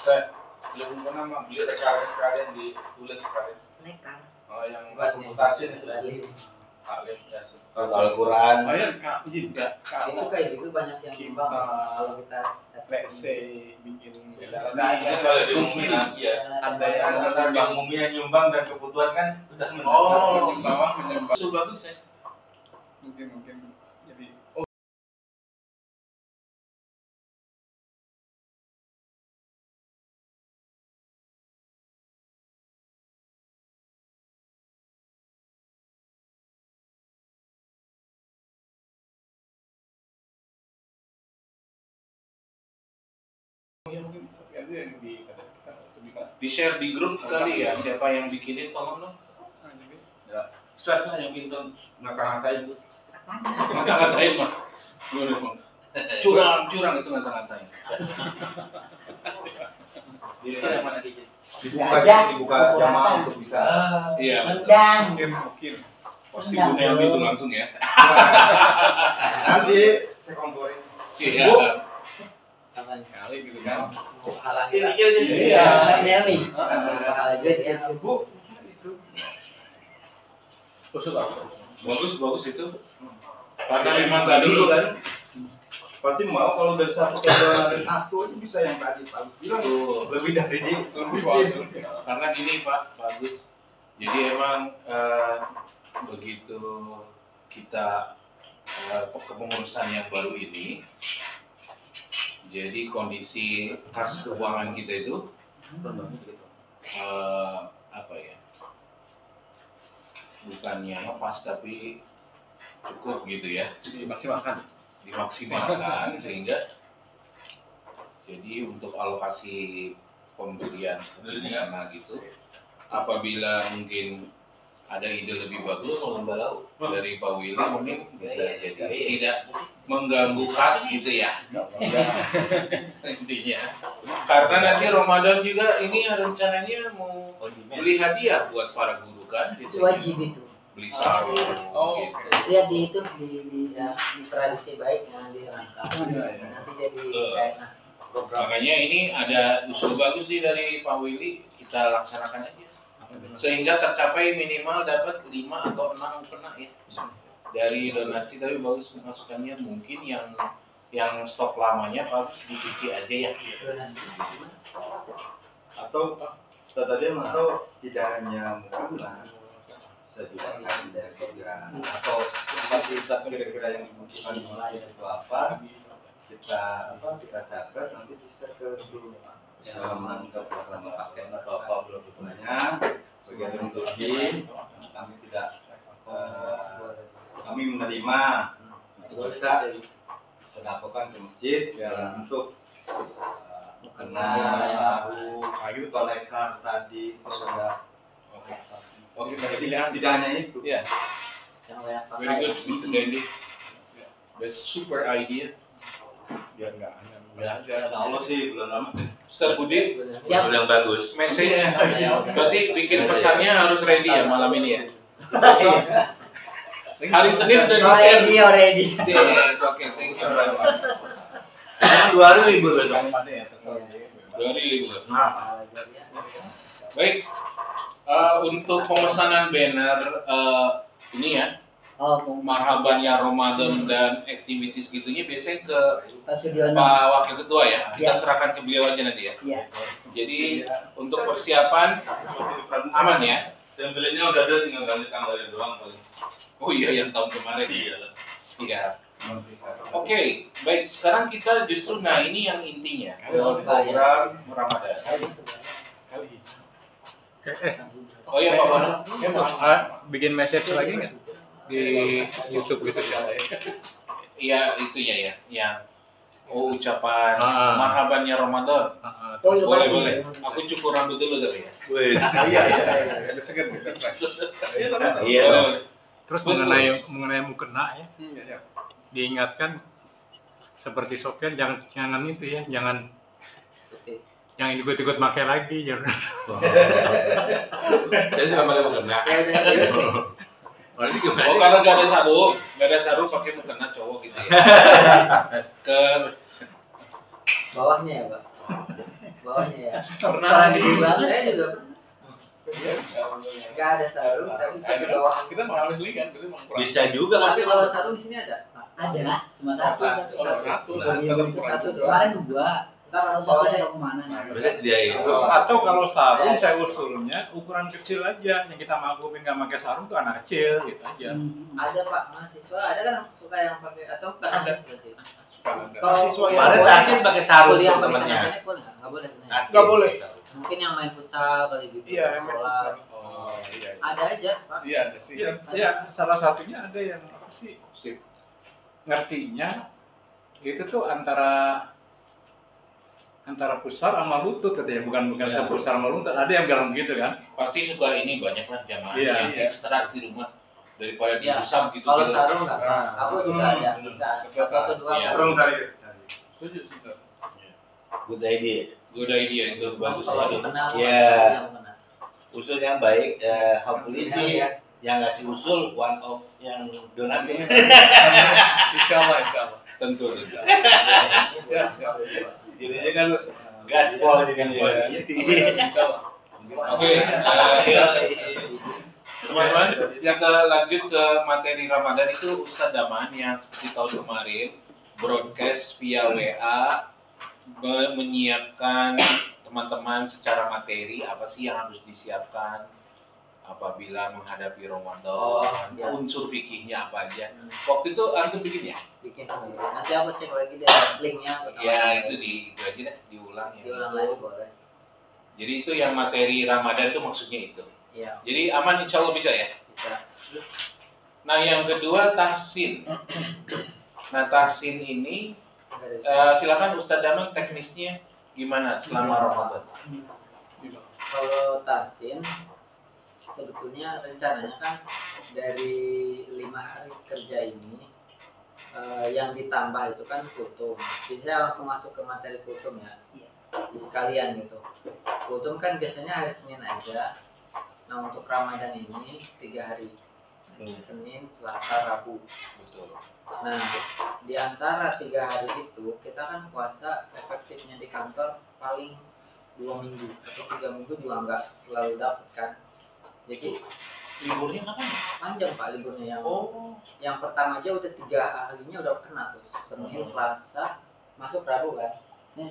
Saya belum pernah mah beli rekarnya sekalian ditulis sekalian. Rekam. Oh yang mutasin itu. Alim ya. Al-Quran. Oh ya kak juga. Itu kayak gitu banyak yang nyumbang kalau kita let's say bikin Kalau diumumin ya ada yang umumnya nyumbang dan kebutuhan kan udah Oh, di bawah menyumbang. itu bagus ya. Mungkin jadi Di share di grup kali ya, siapa yang bikinin tolong dong. ya. Saya yang minta ngata-ngatain itu. Ngata-ngatain mah. Curang itu ngata-ngatain. Yang mana dikit? dibuka jamaah untuk bisa. Iya. Mendang. Mungkin. Pasti Bu Nelmi itu langsung ya. Nanti saya komporin. Iya. Kali gitu kan. Iya. Nelly. Pahala duit ya. Bu, itu. Bagus itu. Karena memang tadi kan pasti mau kalau dari satu tontonan aku aja bisa yang tadi Pak bilang lebih dari itu. Karena gini Pak, bagus. Jadi emang begitu kita kepengurusan yang baru ini, jadi kondisi kas keuangan kita itu apa ya? Bukannya ngepas tapi cukup gitu ya. Dimaksimalkan Sehingga jadi untuk alokasi pembelian seperti mana gitu, apabila mungkin ada ide lebih bagus dari Pak Willy mungkin bisa jadi tidak mengganggu kas gitu ya intinya. Karena nanti Ramadan juga ini rencananya mau beli hadiah buat para guru kan. Itu wajib itu. Beli sarung gitu. Lihat di itu di tradisi baik yang dirasakan. Nanti jadi kayak program. Makanya ini ada usul bagus nih dari Pak Willy, kita laksanakan aja. Sehingga tercapai minimal dapat 5 atau 6 mukena ya. Dari donasi, tapi bagus masukannya mungkin yang stok lamanya Pak dicuci aja ya. atau tadi atau tidak hanya mukena bisa juga dari atau fasilitas kira-kira yang dibutuhkan di mana itu apa kita catat nanti bisa ke grup halaman ke program pakai atau apa kebutuhannya bagian untuk kami tidak kami menerima untuk bisa sedekahkan ke masjid dalam bentuk mukena sarung kayu kolekar tadi itu sudah Oke, tidak hanya itu. Ya. Very good, Mr. Dendi. That's super idea. Biar nggak Allah sih belum lama. Ustaz Budi, yang bagus. message. Berarti bikin pesannya harus ready ya malam ini ya. Besok hari Senin udah di-share. Already. Yes, okay, thank you very much. 2 hari libur besok. 2 hari libur. Baik. Untuk pemesanan banner ini ya, marhaban ya Ramadan dan activities gitunya biasanya ke Pak Wakil Ketua ya. Kita serahkan ke beliau aja nanti ya. Iya. Jadi untuk persiapan aman ya. Template-nya udah ada, tinggal ganti tanggalnya doang paling. Oh iya yang tahun kemarin. Iya. Siap. Oke, baik. Sekarang kita justru ini yang intinya program Ramadan. Oh iya Pak Bono. Bikin message lagi nggak di YouTube gitu ya? Iya itunya ya, yang ucapan marhabannya Ramadan. Boleh. Aku cukur rambut dulu tapi ya. Iya. Terus mengenai mukena ya, diingatkan seperti Sofian jangan itu ya, jangan ikut-ikut pakai lagi jangan. Saya suka pakai mukena. Oh kalau nggak ada sarung pakai mukena cowok gitu ya. Ke bawahnya ya Pak. bawahnya ya. Pernah Orang di gede banget. Saya juga nggak ada sarung tapi cek ke bawah. kita mengalami beli kan, berarti emang kurang. Bisa juga kan. Tapi kalau sarung di sini ada. Ada, cuma satu. Satu. Satu doang. Kemarin 2. Ntar Kalau satu bawahnya mau kemana? Mereka sediain. Atau kalau sarung saya usulnya ukuran kecil aja, yang kita maklumin nggak pakai sarung tuh anak kecil gitu aja. ada Pak mahasiswa, ada kan suka yang pakai atau bukan Ada. mahasiswa sih? Kalau mahasiswa yang Kemarin boleh. Tasin pakai sarung Kuliah tuh pakai temennya. celana pendek boleh nggak boleh sebenarnya. Tasin Nggak boleh. pakai sarung. Mungkin yang main futsal kali gitu. Iya, yang main sekolah. futsal. Oh iya. Ada aja Pak. Iya ada sih. Ya, salah satunya ada yang apa sih? Ngertinya itu tuh antara pusar sama lutut katanya, bukan Ya. sepusar sama lutut. Ada yang bilang begitu kan? Pasti suka ini banyak lah jamaah Iya. yang ekstra di rumah daripada Iya. digusam gitu. Kalau gitu. sarung nggak Pak. Aku juga ada Hmm. bisa satu atau dua. Iya. Sarung dari Setuju sih. Kak. Good idea. Good idea itu bagus. Kalau Aduh. kenal, Iya. yang kenal. Usul yang baik, hopefully sih Iya. yang ngasih usul one of yang donatur. Insya Allah. Tentu. Iya, Siap. Jadinya kan gaspol jadinya. Insya Allah. Oke, teman-teman, yang lanjut ke materi Ramadan itu Ustadz Daman yang seperti tahun kemarin broadcast via WA menyiapkan teman-teman secara materi apa sih yang harus disiapkan apabila menghadapi Ramadan, ya. unsur fikihnya apa aja. Waktu itu antum bikin ya? Bikin sendiri. Nanti aku cek lagi deh linknya. Ya itu aja deh, diulang ya. Diulang lagi boleh. Jadi itu yang materi Ramadan itu maksudnya itu. Iya, Jadi aman insya Allah bisa ya. bisa. Nah yang kedua tahsin. Nah tahsin ini silakan Ustadz Daman teknisnya gimana selama Ramadan? Kalau tahsin sebetulnya rencananya kan dari 5 hari kerja ini yang ditambah itu kan kultum. Jadi saya langsung masuk ke materi kultum ya. Di sekalian gitu. Kultum kan biasanya hari Senin aja. Nah untuk Ramadan ini 3 hari. Senin, Selasa, Rabu. Betul. Nah, di antara 3 hari itu kita kan puasa efektifnya di kantor paling 2 minggu atau 3 minggu juga nggak selalu dapat kan. Jadi Liburnya kapan? panjang Pak liburnya yang Oh. yang pertama aja udah 3 harinya udah kena tuh. Senin, Selasa, masuk Rabu kan.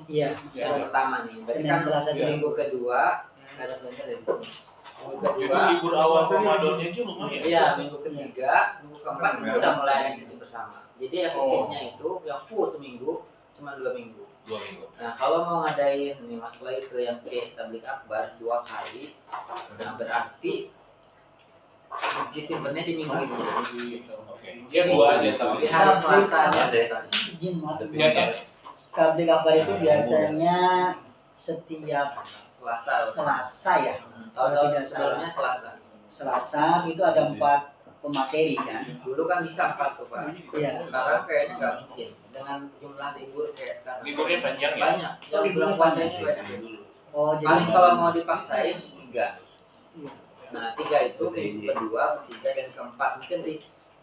Iya. Yang pertama nih. Berarti Senin, kan Selasa, minggu kedua ada perintah dari sini. Minggu Jadi kedua libur awal Ramadannya aja lumayan. iya, minggu ketiga, minggu keempat itu udah mulai ada cuti bersama. Jadi efektifnya itu yang full seminggu cuma 2 minggu. 2 minggu. Nah kalau mau ngadain nih masuk lagi ke yang C tablik akbar 2 kali, nah berarti disimpannya di minggu itu. Gitu. Oke. Ya 2 aja Di tapi. hari Selasa aja. Izin maaf. Ya, ya. Tablik akbar itu biasanya setiap Selasa ya. Tahun-tahun sebelumnya Selasa. Selasa itu ada 4 pemateri kan. Dulu kan bisa 4 tuh Pak. Iya. Sekarang kayaknya nggak mungkin dengan jumlah libur kayak sekarang. Liburnya panjang ya? Banyak. Yang bulan puasa ini banyak. Oh Paling jadi kalau mau dipaksain 3. Iya. Nah 3 itu minggu kedua, ketiga dan keempat. Mungkin di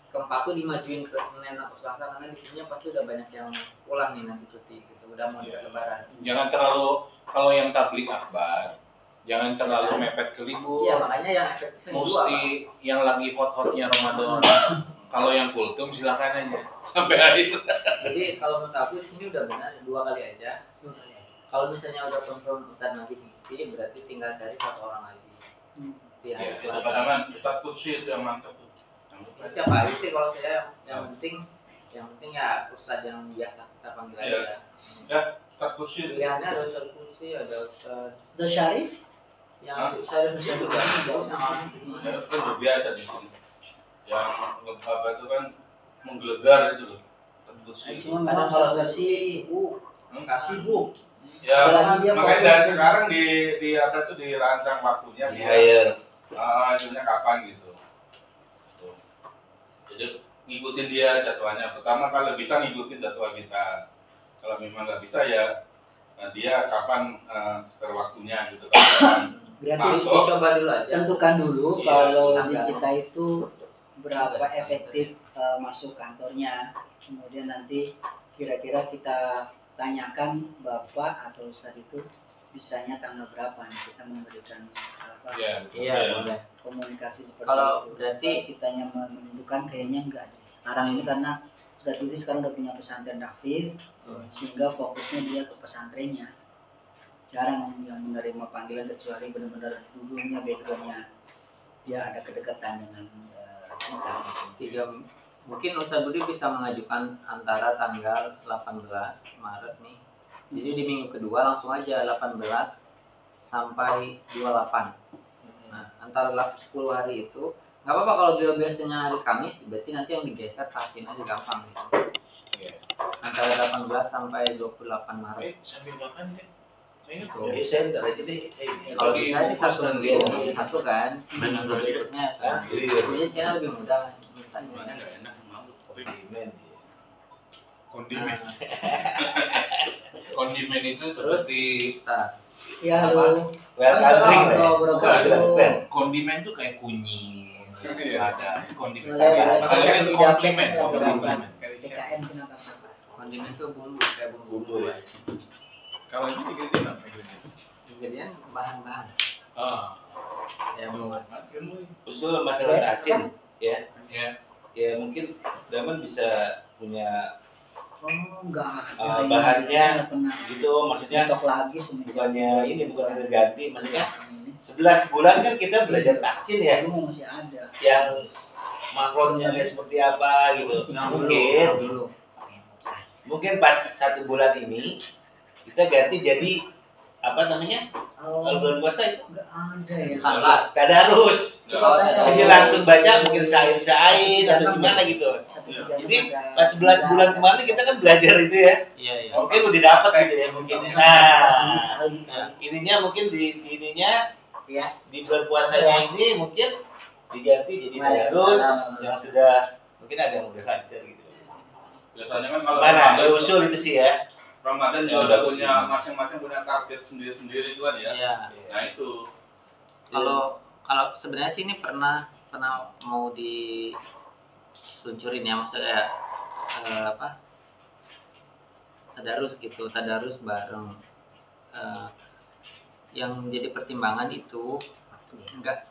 keempat tuh dimajuin ke Senin atau Selasa karena di sini pasti udah banyak yang pulang nih nanti cuti gitu. Udah mau dekat Lebaran. Jangan terlalu kalau yang tablik akbar jangan terlalu mepet ke libur. Iya makanya yang efektifnya dua, Mesti yang lagi hot-hotnya Ramadan. Kalau yang kultum silakan aja sampai hari itu. Pak. Jadi kalau menurut aku di sini udah benar 2 kali aja. Kalau misalnya udah confirm Ustadz Najib ngisi berarti tinggal cari 1 orang lagi. Di hari Selasa. Kadang-kadang kita kursi itu yang mantap tuh. Ya, siapa aja sih kalau saya yang penting ya Ustadz yang biasa kita panggil Iya. aja. Ya, tak kursi. Pilihannya ada Ustadz Kursi, ada Ustadz The Syarif yang Ustadz juga terus yang orang sini. Saya kan udah biasa di sini. Yang apa itu kan menggelegar itu loh. Tak kursi. cuma Kadang memang kalau kalau Ustadz si sibuk, nggak sibuk. Ya, apalagi dia makanya fokus dari di- sekarang di apa tuh dirancang waktunya. Di hire. Itunya kapan gitu. Tuh. Jadi ngikutin dia jadwalnya. Pertama kalau bisa ngikutin jadwal kita. Kalau memang nggak bisa ya dia kapan spare waktunya gitu kan. berarti Masuk. Dicoba dulu aja. tentukan dulu Iya, kalau di tanggal. kita itu berapa efektif masuk kantornya. Kemudian nanti kira-kira kita tanyakan Bapak atau Ustadz itu bisanya tanggal berapa nih kita memberikan apa Iya. Iya, boleh. komunikasi seperti Kalau itu. berarti Kalau kitanya menentukan kayaknya enggak deh. Sekarang ini karena Ustadz Lutfi sekarang udah punya pesantren tahfidz, sehingga fokusnya dia ke pesantrennya. Jarang yang menerima panggilan kecuali benar-benar dulunya backgroundnya dia ada kedekatan dengan kita. tiga mungkin Ustadz Budi bisa mengajukan antara tanggal 18 Maret nih. Jadi di minggu kedua langsung aja 18 sampai 28. Nah, antara 10 hari itu nggak apa-apa kalau dia biasanya hari Kamis, berarti nanti yang digeser tahsin aja gampang gitu. Iya. Antara 18 sampai 28 Maret. Sambil makan deh. Ayo. Gitu. Jadi saya ntar aja deh. Kalau bisa sih satu nanti minggu satu kan, minggu berikutnya. Ah, iya. Jadi kayaknya lebih mudah mintanya. Mana nggak enak mau. Kondimen. Kondimen. Nah, Kondimen itu terus seperti kita Ya halo. Welcome drink lah. Assalamualaikum Bukan. kondimen tuh kayak kunyit. Ada kondimen. Boleh, boleh. Kalau Saya itu tidak komplimen, pengen komplimen. PKM kenapa? kondimen tuh bumbu kayak bumbu. Bumbu ya. Kalau ini ingredient apa ingredient? Ingredient bahan-bahan Ah, ya bumbu. Usul masalah tahsin ya. ya. Ya mungkin Daman bisa punya Oh enggak. bahannya Nggak pernah. gitu, maksudnya Nyetok lagi semenjak bukannya ini bukan ganti, maksudnya ini. 11 bulan kan kita belajar tahsin ya, Dulu masih ada. yang makronnya seperti apa gitu. Yang dulu. Mungkin pas 1 bulan ini kita ganti jadi apa namanya, kalau Oh bulan puasa itu enggak ada ya. Salah. tadarus. Kalau ada Jadi langsung baca mungkin sain atau gimana gitu. Jadi pas 11 bulan kemarin kita kan belajar itu ya. Iya, iya. Mungkin udah dapat gitu ya mungkin. Nah, kali ininya mungkin di ininya ya. di bulan puasanya ini mungkin diganti jadi tadarus Waalaikumsalam. yang sudah mungkin ada yang udah lancar gitu. Biasanya kan kalau Mana Ramadan, usul itu sih ya. Ramadan Ya, juga udah bagus punya ini. masing-masing punya target sendiri-sendiri itu kan ya. Iya. Nah itu. Kalau sebenarnya sih ini pernah mau diluncurin ya, maksudnya apa? Tadarus bareng. Yang jadi pertimbangan itu enggak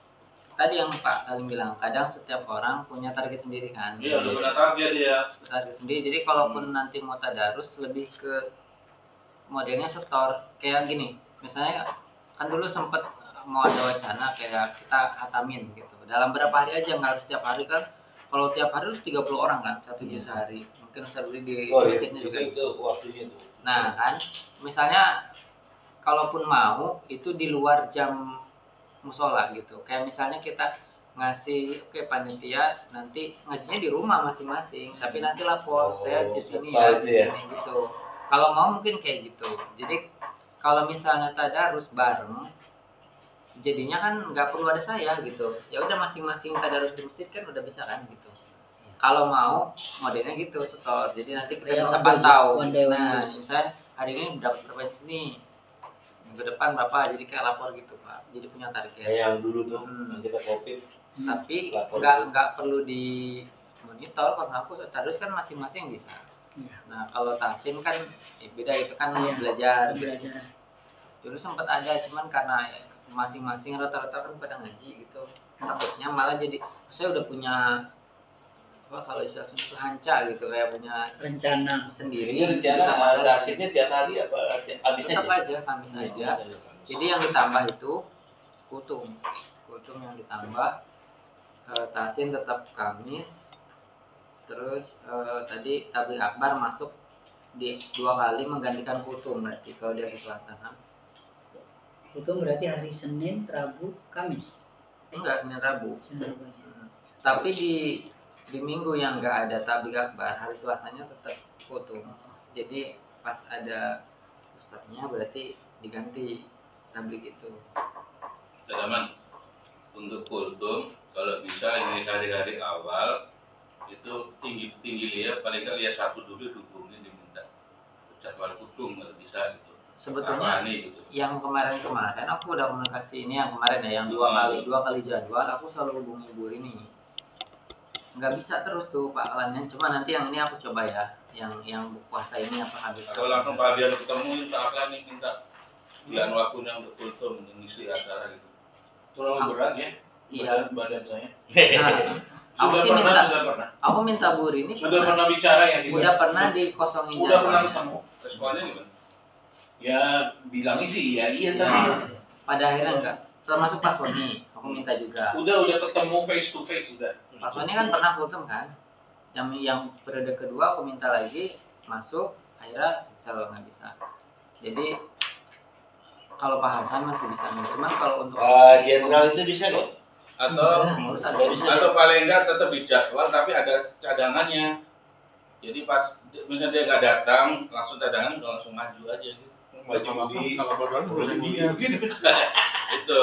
tadi yang Pak Salim bilang, kadang setiap orang punya target sendiri kan. Iya udah punya target ya. Target sendiri. Jadi kalaupun nanti mau tadarus lebih ke modelnya setor kayak gini. Misalnya kan dulu sempet mau ada wacana kayak kita hatamin gitu. Dalam berapa hari aja, nggak harus setiap hari kan. Kalau tiap hari harus 30 orang kan, satu juz sehari. Mungkin Ustaz Budi di Oh, masjidnya juga. itu waktunya tuh. Nah kan, misalnya kalaupun mau itu di luar jam musola gitu. Kayak misalnya kita ngasih oke panitia nanti ngajinya di rumah masing-masing, tapi nanti lapor saya di sini ya, di ya. sini gitu. Kalau mau mungkin kayak gitu. Jadi kalau misalnya tadarus bareng, jadinya kan nggak perlu ada saya gitu. Ya udah masing-masing tadarus di masjid kan udah bisa kan gitu. Kalau mau modelnya gitu setor. Jadi nanti kita Ya, bisa one day, pantau. one day, one Nah, day. misalnya hari ini dapat berapa di sini, minggu depan berapa, jadi kayak lapor gitu Pak. Jadi punya target. Kayak yang dulu tuh Hmm. yang kita covid. Tapi Lapor nggak perlu di monitor. Kalau aku tadarus kan masing-masing bisa. Iya. Nah kalau tahsin kan beda, itu kan Iya. belajar. Belajar. Dulu sempat ada, cuman karena masing-masing rata-rata kan pada ngaji gitu, takutnya malah jadi saya udah punya apa kalau istilah itu hanca gitu, kayak punya Rencana. sendiri. Ini rencana tahsinnya tiap hari apa habis Tetap aja? aja Kamis aja. Habis aja. Jadi yang ditambah itu kutum yang ditambah, tahsin tetap Kamis. Terus tadi tabligh akbar masuk di 2 kali menggantikan kutum, berarti kalau dia Selasa kan. Itu berarti hari Senin, Rabu, Kamis. Enggak, Senin Rabu. Senin Rabu aja. Tapi di minggu yang enggak ada tabligh akbar, hari Selasanya tetap kutum. Jadi pas ada ustadznya berarti diganti tabligh itu. Teman untuk kultum kalau bisa ini hari-hari awal itu tinggi lihat paling nggak lihat satu dulu dihubungin diminta jadwal kultum nggak bisa gitu. Sebetulnya Apaan gitu. yang kemarin aku udah komunikasi ini yang kemarin ya, yang dua kali jadwal aku selalu hubungi Bu Rini. Nggak bisa terus tuh Pak Lannya, cuma nanti yang ini aku coba ya, yang puasa ini apakah bisa. Atau langsung Pak Bian ketemu minta apa nih minta pilihan waktunya untuk kultum mengisi acara gitu. Terlalu berat ya Iya. badan saya. Nah, aku Sudah sih pernah, minta, sudah pernah. aku minta Bu Rini Sudah pernah bicara ya gitu. udah pernah dikosongin Udah pernah jadwalnya. ketemu. Responnya gimana? Ya bilangnya sih iya Ya, tapi pada akhirnya enggak. Termasuk Pak Sony, aku minta juga. udah ketemu face to face sudah. Pak Sony kan pernah kultum kan? Yang periode kedua aku minta lagi masuk, akhirnya insya Allah nggak bisa. Jadi kalau Pak Hasan masih bisa, cuman kalau untuk Jenderal itu bisa kok. Atau pengurus ada Nggak bisa. atau paling enggak tetap dijadwal tapi ada cadangannya. Jadi pas misalnya dia nggak datang, langsung cadangan udah langsung maju aja gitu. Maju di Kalau badan urusan dia. gitu. Itu.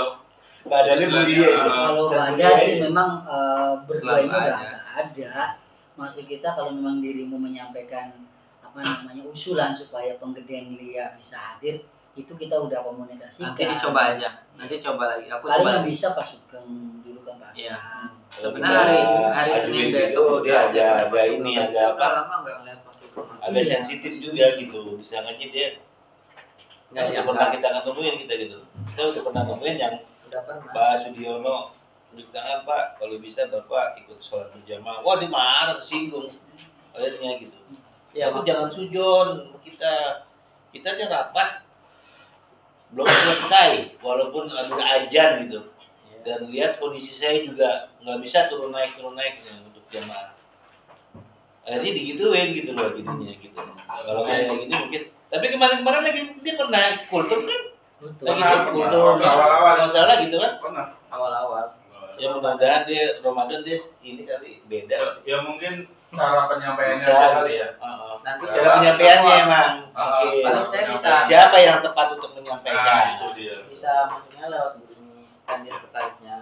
Badannya budi ya. Kalau ada sih memang berdua Selalu ini udah ada. nggak ada. Maksud kita kalau memang dirimu menyampaikan apa namanya usulan supaya penggedean Lia bisa hadir, itu kita udah komunikasikan. nanti dicoba aja, nanti coba lagi. Aku Paling coba yang lagi. bisa pas Sugeng dulu kan Pak Iya. Hasan. Sebenarnya hari Senin besok dia udah agak ini agak udah apa? lama nggak ngeliat Pak Sugeng. Agak sensitif juga gitu. Misalnya dia Nggak udah pernah diangkat. kita ketemuin kita gitu. Kita udah pernah nemuin yang Udah pernah. Pak Sudiono udah tangan Pak, kalau bisa Bapak ikut sholat berjamaah. Wah di mana tersinggung akhirnya gitu. Ya, Tapi jangan sujon kita nih rapat belum selesai walaupun udah ajan gitu. Dan lihat kondisi saya juga nggak bisa turun naik ya, untuk jamaah. Akhirnya digituin gitu loh jadinya gitu. Kalau kayak gini mungkin. Tapi kemarin lagi dia pernah kultur kan? Lagi Pernah, kultur awal-awal. masalah gitu kan? Pernah. awal-awal. Ya mudah-mudahan dia Ramadan dia ini kali beda. Ya mungkin cara penyampaiannya Bisa aja gitu kali ya. ya. Nanti Ya, Cara penyampaiannya emang. Oke. paling saya bisa Siapa yang tepat untuk Nah, menyampaikan? itu dia. bisa maksudnya lewat begini kan dia tertariknya.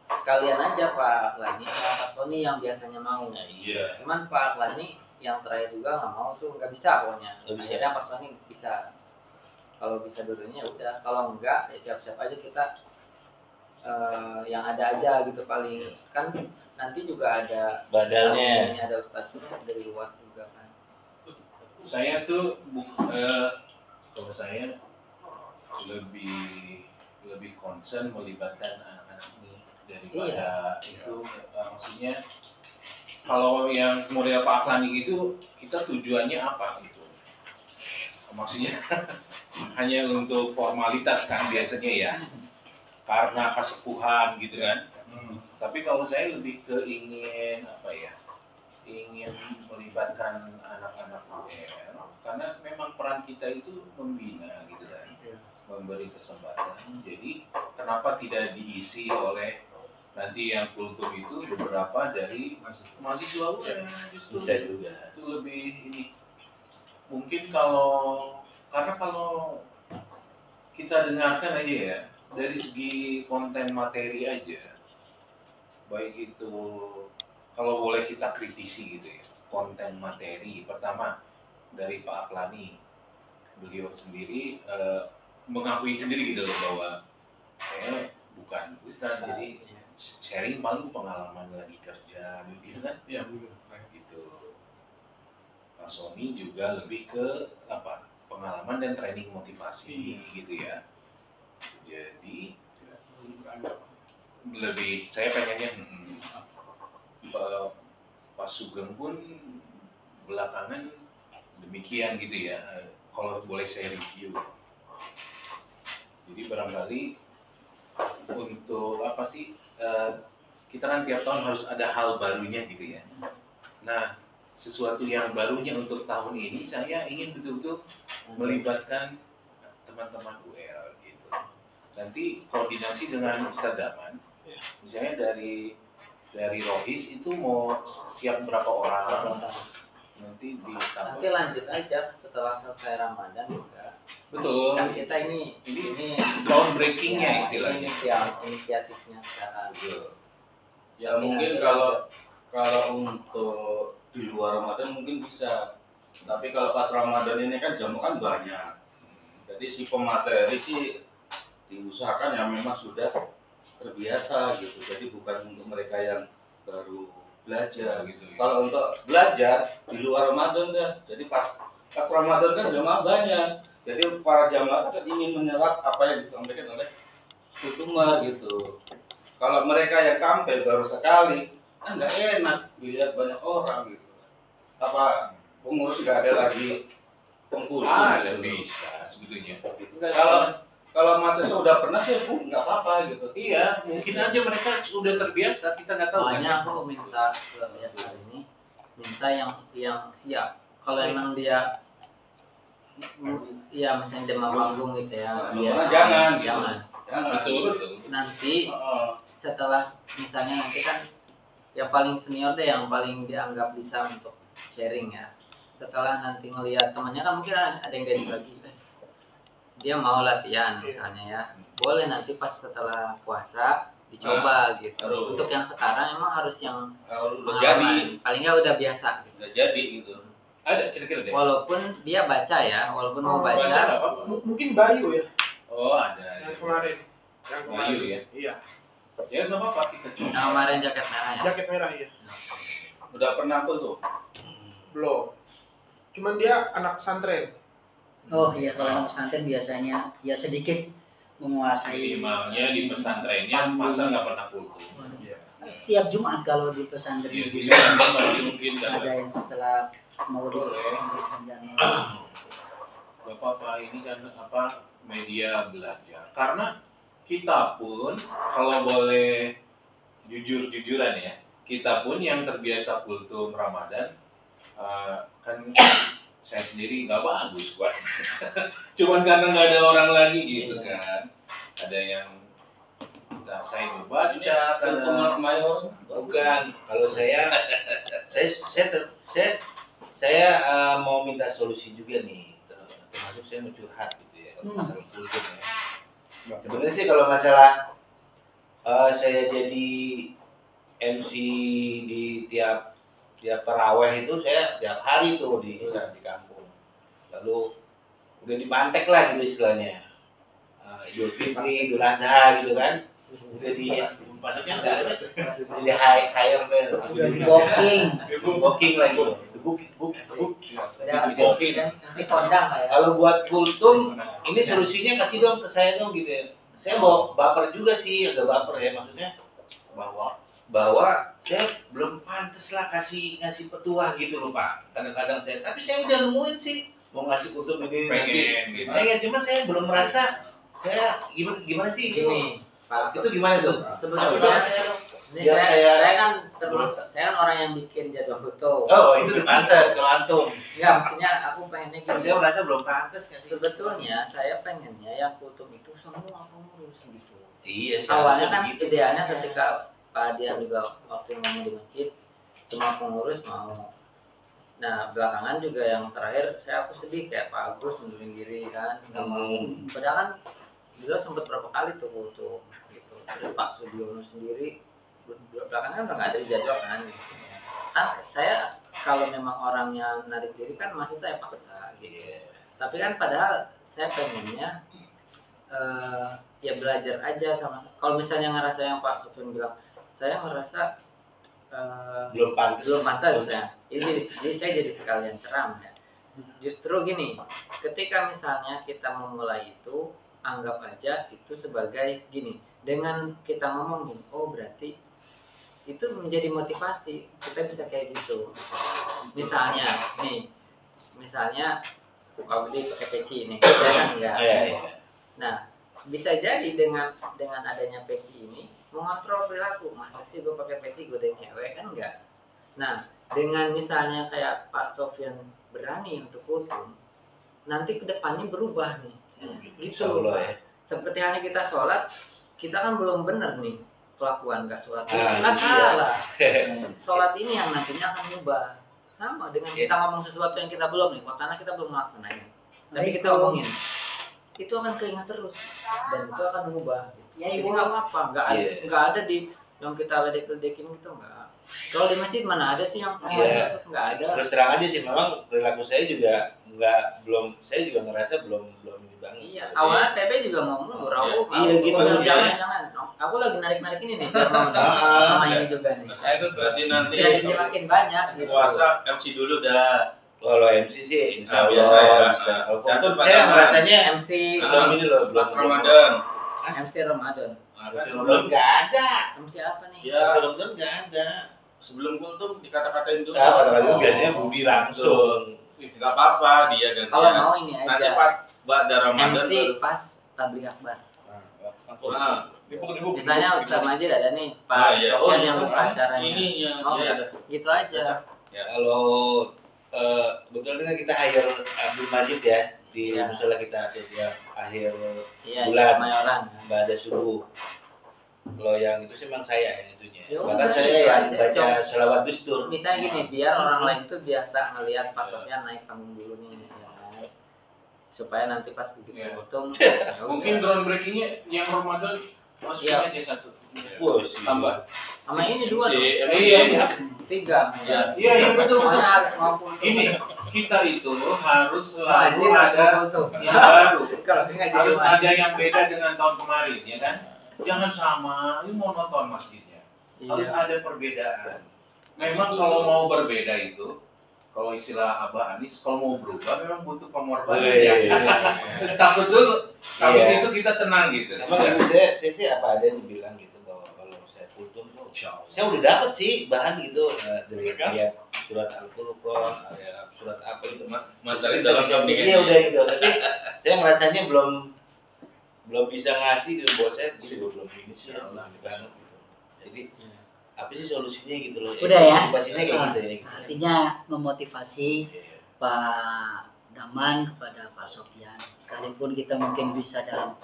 Sekalian aja Pak Lani sama Pak Sony yang biasanya mau. Nah, iya. Cuman Pak Lani yang terakhir juga nggak mau tuh, nggak bisa pokoknya. Nggak bisa. Akhirnya Pak Sony bisa. Kalau bisa dulunya udah, kalau enggak ya siap-siap aja kita yang ada aja gitu paling. Kan nanti juga ada Badalnya. ada ustadz dari luar juga kan. Saya tuh kalau saya lebih concern melibatkan anak-anak ini daripada itu maksudnya kalau yang model Pak Aklani gitu kita tujuannya apa gitu maksudnya hanya untuk formalitas kan biasanya ya karena kesepuhan gitu kan tapi kalau saya lebih ke ingin melibatkan anak-anak UL karena memang peran kita itu membina gitu kan memberi kesempatan jadi kenapa tidak diisi oleh nanti yang kultum itu beberapa dari mahasiswa UL justru Bisa juga. itu lebih ini mungkin karena kalau kita dengarkan aja ya dari segi konten materi aja baik itu kalau boleh kita kritisi gitu ya konten materi pertama dari Pak Aklani beliau sendiri mengakui sendiri gitu loh bahwa saya bukan ustadz jadi sharing paling pengalaman lagi kerja gitu kan Iya, gitu Pak Sony juga lebih ke pengalaman dan training motivasi gitu ya jadi lebih saya pengennya Pak Sugeng pun belakangan demikian gitu ya kalau boleh saya review jadi barangkali untuk kita kan tiap tahun harus ada hal barunya gitu ya nah sesuatu yang barunya untuk tahun ini saya ingin betul-betul melibatkan teman-teman UL gitu nanti koordinasi dengan Ustadz Daman misalnya dari Rohis itu mau siap berapa orang nanti ditambah Nanti lanjut aja setelah selesai Ramadan juga. betul Kan kita ini groundbreakingnya istilahnya inisiatifnya sekarang. betul Ya mungkin kalau untuk di luar Ramadan mungkin bisa. Tapi kalau pas Ramadan ini kan jamu kan banyak. Jadi si pemateri sih diusahakan yang memang sudah terbiasa gitu. Jadi bukan untuk mereka yang baru belajar gitu ya. Kalau untuk belajar di luar Ramadan dah. Jadi pas Ramadan kan jamaah banyak. Jadi para jamaah kan ingin menyerap apa yang disampaikan oleh Kultumar gitu. Kalau mereka yang kampanye baru sekali, kan nggak enak dilihat banyak orang gitu. Apa pengurus nggak ada lagi pengkultum? Ada bisa sebetulnya. Kalau mahasiswa udah pernah sih Bu, nggak apa-apa gitu. Iya, mungkin aja mereka sudah terbiasa, kita nggak tahu. Makanya aku minta ke Yasar ini, minta yang siap. Kalau emang dia ya misalnya demam panggung gitu ya, Jangan. Betul. Nanti Heeh. setelah misalnya nanti kan yang paling senior deh yang paling dianggap bisa untuk sharing ya. Setelah nanti ngelihat temannya kan mungkin ada yang gaji lagi, dia mau latihan misalnya ya, boleh nanti pas setelah puasa dicoba gitu. harus. Untuk yang sekarang emang harus yang Kalau udah pengalaman. Paling nggak udah biasa gitu. udah jadi gitu. Ada kira-kira deh. Walaupun dia baca ya, walaupun mau Baca baca, nggak apa-apa. Mungkin Bayu ya, Oh ada. yang kemarin. Bayu ya. Iya, Ya nggak apa-apa kita coba. yang kemarin jaket merah ya. jaket merah ya. Udah pernah aku tuh. Belum. Cuman dia anak pesantren. Oh iya, kalau anak pesantren biasanya ya sedikit menguasai. Minimalnya di pesantrennya masa nggak pernah kultum. Tiap Jumat kalau di pesantren Iya, itu di pesantren pasti mungkin ada dapat. yang setelah mau Boleh. Januari. Gak apa-apa, ini kan apa media belajar. Karena kita pun kalau boleh jujur-jujuran ya, kita pun yang terbiasa kultum Ramadan kan saya sendiri nggak bagus buat. Cuman karena nggak ada orang lagi gitu kan. Ada yang saya baca Kultumar karena mayor. Bukan, kalau saya mau minta solusi juga nih, termasuk saya mau curhat gitu ya kalau masalah kultum ya. Sebenarnya sih kalau masalah saya jadi MC di tiap taraweh itu saya tiap hari tuh di kampung. Lalu udah dimantek lah gitu istilahnya. Idul Fitri, Idul Adha gitu kan. Udah maksudnya udah hire Udah di booking lagi. Book. Udah kasih kondang lah ya. Kalau buat kultum ini solusinya kasih dong ke saya dong gitu ya. Saya bawa baper juga sih, agak baper ya maksudnya bahwa saya belum pantas lah ngasih petuah gitu loh Pak. Kadang-kadang tapi saya udah nemuin sih mau ngasih kultum ini pengen gitu. pengen, cuma saya belum merasa saya gimana sih itu? Gini, Pak. Itu gimana tuh? Sebetulnya ini Biar saya kan termasuk saya kan orang yang bikin jadwal foto. Oh itu udah pantas kalau antum. Enggak, maksudnya aku pengennya Tapi gini. saya merasa belum pantas ngasih. Sebetulnya saya pengennya yang kultum itu semua pengurus gitu. Iya sih. Awalnya kan begitu. idealnya ketika Pak Adian juga waktu ngomong di masjid semua pengurus mau. Nah belakangan juga yang terakhir aku sedih kayak Pak Agus mundurin diri kan nggak mau. Padahal kan beliau sempat berapa kali tuh kultum gitu. Terus Pak Sudiono sendiri belakangan udah nggak ada di jadwal kan gitu. Kan saya kalau memang orangnya narik diri kan masih saya paksa gitu. Tapi kan padahal saya pengennya ya belajar aja sama. Kalau misalnya ngerasa yang Pak Sufyan bilang, saya ngerasa belum pantas saya. Jadi saya jadi sekalian ceram ya. Justru gini, ketika misalnya kita memulai itu, anggap aja itu sebagai gini. Dengan kita ngomongin, oh berarti itu menjadi motivasi, kita bisa kayak gitu. Misalnya Pak Budi pakai peci ini, saya kan enggak. Nah, bisa jadi dengan adanya peci ini mengontrol perilaku. Masa sih gue pakai peci godain cewek kan enggak? Nah, dengan misalnya kayak Pak Sofyan berani untuk kultum, nanti kedepannya berubah nih. Gitu. Seperti hanya kita sholat, kita kan belum benar nih kelakuan gak sholat kan salah. Sholat ini yang nantinya akan berubah. Sama dengan kita ngomong sesuatu yang kita belum nih, karena kita belum melaksanain. Tapi kita ngomongin, itu akan keingat terus dan itu akan berubah. Ya, jadi nggak apa-apa, nggak ada di yang kita ledek-ledekin gitu nggak. Kalau di masjid mana ada sih yang nggak ada. Terus terang aja sih, memang perilaku saya juga saya juga ngerasa belum ini banget. Iya, awalnya TB juga mau mundur, gitu. Jangan. Aku lagi narik ini nih, biar mau sama ini juga nih. Saya itu berarti nanti Jadi makin banyak gitu. puasa MC dulu dah. Kalau MC sih insya Allah biasa ya. bisa. Kalau Dan kultum Pak saya Daman. rasanya MC belum ini loh, belum Pas Ramadan. MC Ramadan. Belum nggak ada. MC apa nih? Ya, Belum nggak ada. sebelum kultum dikata-katain dulu. Nah, kata-kata biasanya Budi langsung. Enggak apa-apa dia gantian. Kalau mau ini Nanti aja. Pak Ba'da Ramadan MC pas tabligh akbar. Nah, Misalnya Ustaz Majid ada nih, Pak Ah, iya. Sofyan yang Oh, buka acaranya. ini yang Oh, dia enggak. Gitu aja. Kalau betulnya kita hire Abdul Majid ya di Iya. musola kita setiap akhir Iya, bulan ramai orang. pada subuh. Kalau yang itu sih memang saya yang itunya. Ya Bahkan udah, saya gitu yang aja. baca Coba. sholawat dustur. Misalnya gini, biar orang lain tuh biasa ngelihat Pak Sofyan naik panggung dulu nih, ya kan? Supaya nanti pas begitu Iya. potong, Mungkin groundbreakingnya yang Ramadan masukin Iya. aja satu. Wah, sih. Tambah. sama ini dua si tuh, Iya. 3. Iya, iya betul. Semuanya harus mampu. Ini kita itu harus Masih selalu ada tuh. yang baru. Kalau nggak jadi Harus masih. ada yang beda dengan tahun kemarin, ya kan? Jangan sama, ini monoton masjidnya. Harus Iya. ada perbedaan. Memang kalau mau berbeda itu, kalau istilah Abah Anis, kalau mau berubah memang butuh pengorbanan. Wih. Ya. Takut dulu, habis Iya. itu kita tenang gitu. Emang ibu saya sih apa ada yang bilang gitu bahwa kalau saya kultum tuh, saya udah dapet sih bahan gitu dari lihat surat Al-Furqan, ada surat apa itu materi dalam iya udah gitu. Tapi saya ngerasanya belum bisa ngasih gitu buat saya belum ini sih belum banget gitu. Jadi apa sih solusinya gitu loh? Udah ya? Motivasinya kayak gitu ya. Artinya memotivasi Pak Daman kepada Pak Sofyan. Sekalipun kita mungkin bisa dalam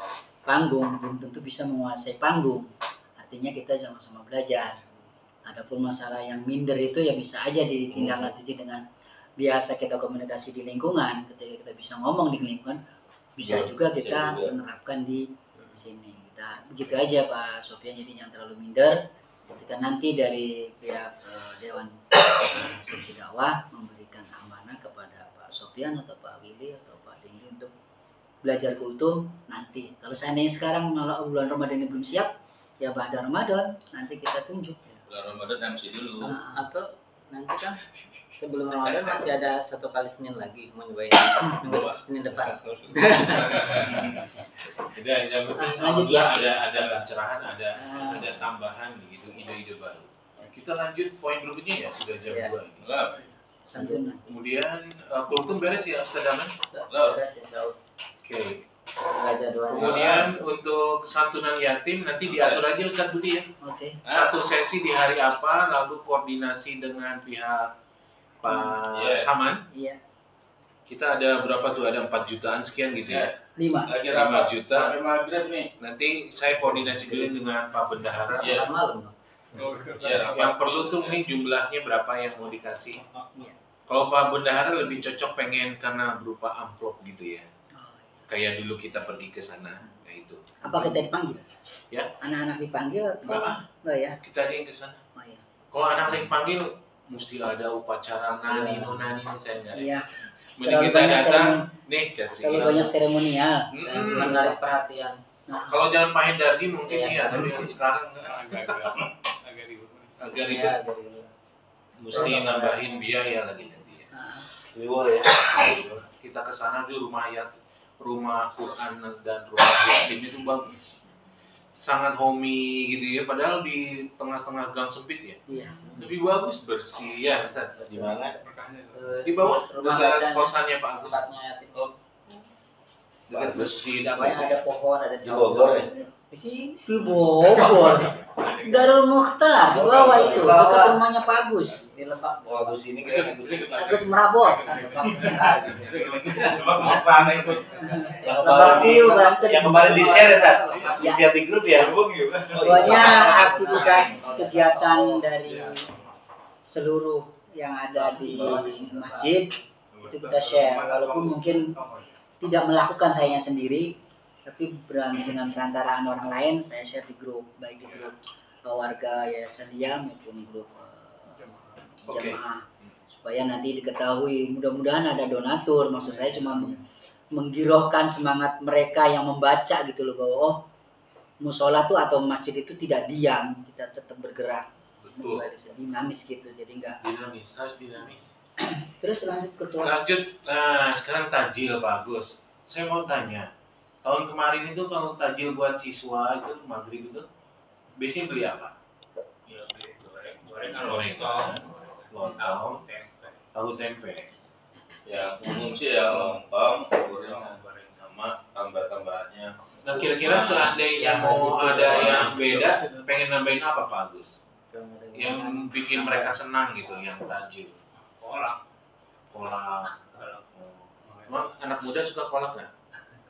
panggung, belum tentu bisa menguasai panggung. Artinya kita sama-sama belajar. Adapun masalah yang minder itu ya bisa aja ditindaklanjuti dengan biasa kita komunikasi di lingkungan. Ketika kita bisa ngomong di lingkungan, bisa Ya, juga bisa kita juga. menerapkan di sini. Kita begitu aja Pak Sofyan, jadi jangan terlalu minder. Ketika nanti dari pihak Dewan Seksi Dakwah memberikan amanah kepada Pak Sofyan atau Pak Willy atau Pak Dinggi untuk belajar kultum nanti. Kalau seandainya sekarang kalau bulan Ramadan ini belum siap, ya pada Ramadan nanti kita tunjuk. bulan Ramadan MC dulu. Atau nanti kan sebelum Ramadan masih ada 1 kali Senin lagi mau nyobain minggu Senin depan. Jadi yang penting Lanjut ya. ada pencerahan, ada tambahan begitu, ide-ide baru. Kita lanjut poin berikutnya ya, sudah jam Iya. 2 ini. Lah, Santunan. Kemudian kultum beres ya Ustaz Daman? Beres insya Allah. Oke. Baca doanya. Kemudian untuk santunan yatim nanti diatur aja Ustaz Budi ya. Oke. Satu sesi di hari apa, lalu koordinasi dengan pihak Pak Iya. Saman. Iya. Kita ada berapa tuh? Ada 4 jutaan sekian gitu ya. 5. lagi 5 rapat juta. sampai maghrib nih. Nanti saya koordinasi dulu dengan Pak Bendahara. Iya. Makan malam dong. Iya, rapat. Yang perlu tuh mungkin jumlahnya berapa yang mau dikasih. Iya. Kalau Pak Bendahara lebih cocok pengen karena berupa amplop gitu ya. Oh, iya. Kayak dulu kita pergi ke sana, kayak itu. Apa kita dipanggil? Ya. Anak-anak dipanggil atau enggak ya? Kita aja yang ke sana. Oh iya. Kalau anak dipanggil mesti ada upacara nani saya enggak. Iya. Mending Terlalu kita banyak datang nih kasih. Terlalu banyak seremonial. Mm-mm. Menarik perhatian. Kalau jangan Pak Hendardi mungkin Iya. iya, tapi yang sekarang agak ribet. Iya, dari Mesti nambahin biaya lagi nanti ya. Riwol ya. Kita ke sana di rumah Quran dan rumah yatim itu bagus. Sangat homey gitu ya, padahal di tengah-tengah gang sempit ya. Iya. Tapi bagus, bersih ya, Ustaz. Di mana? Di bawah rumah dekat bacanya, kosannya Pak Agus. tempatnya yatim. Dekat masjid apa Pokoknya itu? ada pohon, ada Di Bogor ya? Di sini. Di Bogor. Darul Mukhtar di bawah itu, dekat rumahnya Pak Agus. Di Lebak. Oh, Agus ini keren Agus. Agus Merabot. Lebak Merah gitu. Yang Lebak Banten. yang kemarin di share ya, Tat? Di Ya. share di grup ya? Pokoknya aktivitas kegiatan dari seluruh yang ada di masjid itu kita share. Walaupun mungkin tidak melakukan saya sendiri, tapi dengan perantaraan orang lain saya share di grup, baik di grup warga Yayasan Dia maupun grup jamaah, supaya nanti diketahui. Mudah-mudahan ada donatur. Maksud saya cuma menggirohkan semangat mereka yang membaca gitu loh, bahwa oh, musola tuh atau masjid itu tidak diam, kita tetap bergerak. Betul. Dinamis gitu, jadi enggak Dinamis, harus dinamis. Terus lanjut ketua. Lanjut, nah sekarang tajil Pak Agus. Saya mau tanya, tahun kemarin itu kalau tajil buat siswa itu maghrib itu biasanya beli apa? Ya, gorengan, Gorengan, lontong, tahu tempe. Yang umum sih ya lontong, gorengan, sama tambah-tambahannya. Nah kira-kira seandainya mau ada yang beda, pengen nambahin apa Pak Agus? Yang bikin mereka senang gitu, yang tajil. kolak. Kolak. Emang anak muda suka kolak nggak?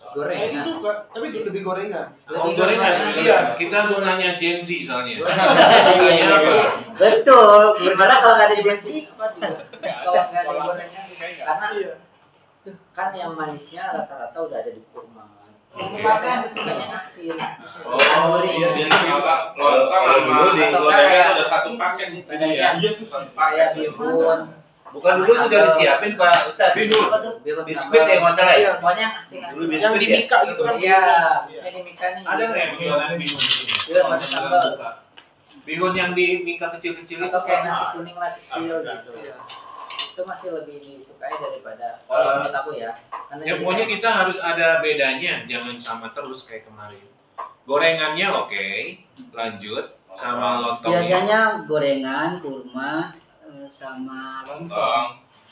Saya sih suka, tapi lebih gorengan. Oh Lebih gorengan, gorengan. iya. Kita harus nanya Gen Z soalnya. Iya, apa? betul. Gimana kalau nggak ada Jensi? Apa juga? Kalau nggak ada gorengan, karena Iya. kan yang manisnya rata-rata udah ada di kurma. Yang Iya. biasanya tuh sukanya asin. Oh iya sih, kalau lontong sama Dulu di gorengan ada satu paket nih. Iya. Satu Kayak paket. bihun. Bukan dulu sudah disiapin Pak Ustadz. Bihun. Apa tuh? Bihun Biskuit sambal. yang masalah ya? Pokoknya asing-asing. Dulu Yang biskuit di ya? Mika gitu kan. Iya, bisa di Mika nih. Ada nggak yang jualan bihun? Iya, pakai sambal. Bihun yang di Mika kecil-kecil itu Atau kayak nasi apa? kuning lah kecil gitu. Iya. Itu masih lebih disukai daripada kalau menurut aku ya. Karena Ya jadi pokoknya kayak- kita harus ada bedanya, jangan sama terus kayak kemarin. Gorengannya oke, lanjut sama lontongnya. Biasanya gorengan, kurma, sama lontong. Lontong.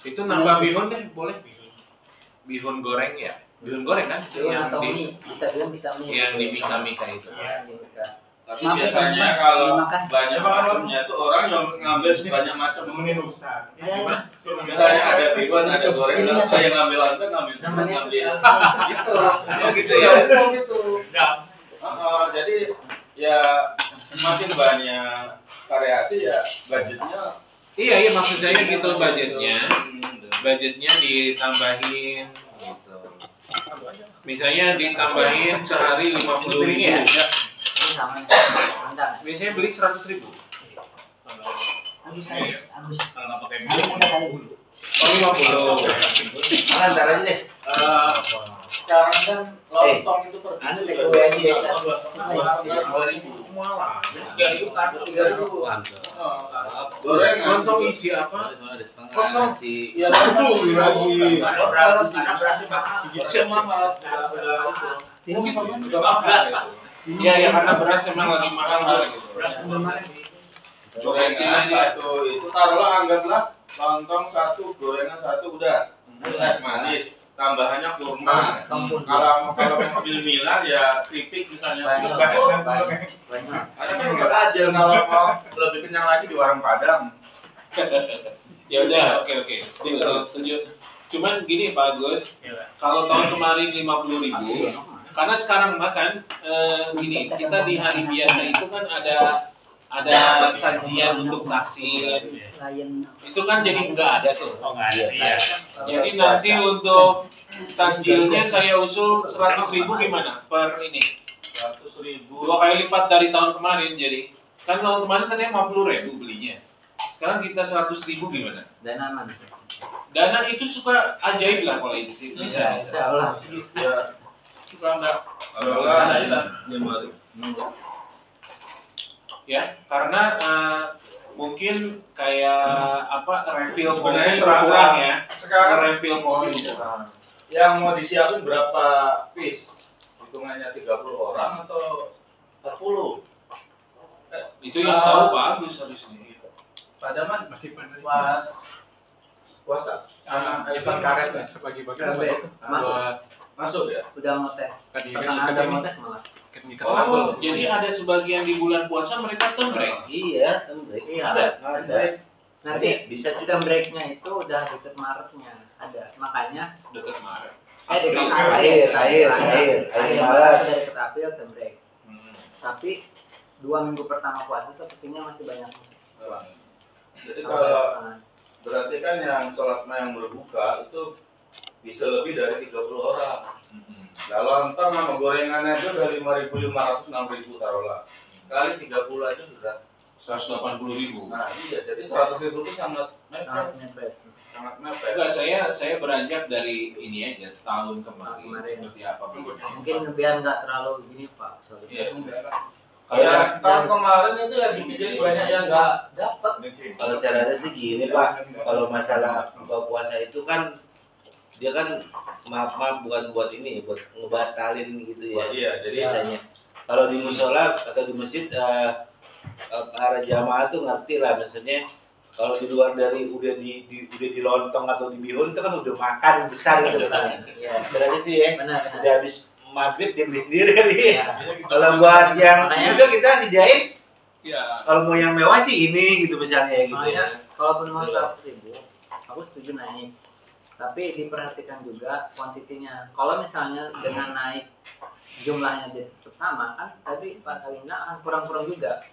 Itu nambah bihun deh, boleh. Bihun goreng ya, bihun goreng kan? bihun Yang atau di mie, bisa bihun bisa mie. yang di Mika itu. Iya, di Mika. Tapi Maaf, biasanya Pak. kalau Dimakan. banyak macamnya tuh orang yang ngambil banyak macam. Ayo, Misalnya ada bihun, ada gorengan, Ini ada yang ngambil lontong, ngambil terus, Namanya ngambil. Gitu. Oh gitu Ya, ya. umum gitu. Jadi ya semakin banyak variasi ya budgetnya. Iya iya maksud saya gitu budgetnya ditambahin gitu. Misalnya ditambahin sehari 50.000. Ini sama nih. Mantap. Biasanya beli 100.000. Agus. Kalau nggak pakai Agus bihun, ada kali dulu. Oh 50. Makan ntar aja deh. Sekarang kan lontong itu per Anu biji take juga away aja ya. 2.000. Mualah. Gorengan Lontong isi apa? Kosong sih. ya langsung lagi. ada berasnya Siap, siap. Ini apa? Udah mahal ya. Iya ya karena beras emang lagi mahal gitu. Gorengan satu itu taruhlah anggaplah lontong satu, gorengan satu udah. Teh manis, tambahannya kurma. Kalau mau mil-milan ya keripik misalnya. Banyak. Ada kan enggak aja kalau mau lebih kenyang lagi di warung Padang. Ya udah, oke. Tunjuk. Cuman gini Pak Agus, kalau tahun kemarin 50.000, karena sekarang makan gini, kita di hari biasa itu kan ada sajian untuk taksin. Lion. Itu kan jadi nggak ada tuh. Oh nggak ada, iya. Jadi nanti untuk takjilnya saya usul 100.000 gimana per ini? 100.000. 2 kali lipat dari tahun kemarin jadi. Kan tahun kemarin katanya 50.000 belinya. Sekarang kita 100.000 gimana? Dan aman. Dana itu suka ajaib lah kalau itu sih. Bisa, Bisa. insya Allah. Ya, Suka enggak? Ya, karena mungkin kayak apa refill Sebenarnya kopi kurang ya. sekarang Refill kopi kurang. yang mau disiapin berapa piece? Hitungannya 30 orang atau 40? Itu yang tahu Pak Agus harusnya. Padaman Masih pada pas puasa. lipat karet lah sebagi-bagi Sampai masuk. Masuk ya? Udah mau tes. Kan Pertengahan udah mau tes malah. ikat Oh, jadi ada sebagian di bulan puasa mereka tembrek. Iya, tembrek. Iya. Ada? Ada. Nanti Bisa juga. jam breaknya itu udah deket Maretnya. Ada. Makanya Dekat Maret. deket Akhir Maret udah deket April jam break. Hmm. Tapi 2 minggu pertama puasa sepertinya masih banyak. Jadi kalau berarti kan yang sholat yang berbuka itu bisa lebih dari 30 orang. Nah, lontong sama gorengannya aja udah 5.500, 6.000 taruhlah. Kali 30 aja sudah. 180.000. Nah, iya, jadi 100.000 itu sangat Sangat mepet. mepet. Sangat mepet. Enggak, saya beranjak dari ini aja tahun kemarin Kemarin. seperti apa bentuknya. Mungkin biar nggak terlalu gini Pak. Sorry. Iya. Kalau tahun kemarin itu ya dipikir banyak yang nggak dapat. kalau saya rasa sih gini Pak, kalau masalah buka puasa itu kan dia kan maaf bukan buat ini, buat ngebatalin gitu ya. Iya, Jadi biasanya kalau di musola atau di masjid para jamaah tuh ngerti lah, maksudnya kalau di luar dari udah di lontong atau di bihun itu kan udah makan besar gitu kan. Iya. Berarti sih ya. Benar. Udah habis maghrib dia beli sendiri kali. Iya. Kalau buat yang Makanya- itu kita sediain. Iya. Kalau mau yang mewah sih ini gitu misalnya gitu. Makanya kalaupun mau 100.000, aku setuju naik. Tapi diperhatikan juga kuantitinya. Kalau misalnya dengan naik jumlahnya tetap sama kan, tapi Pak Salinda akan kurang-kurang juga.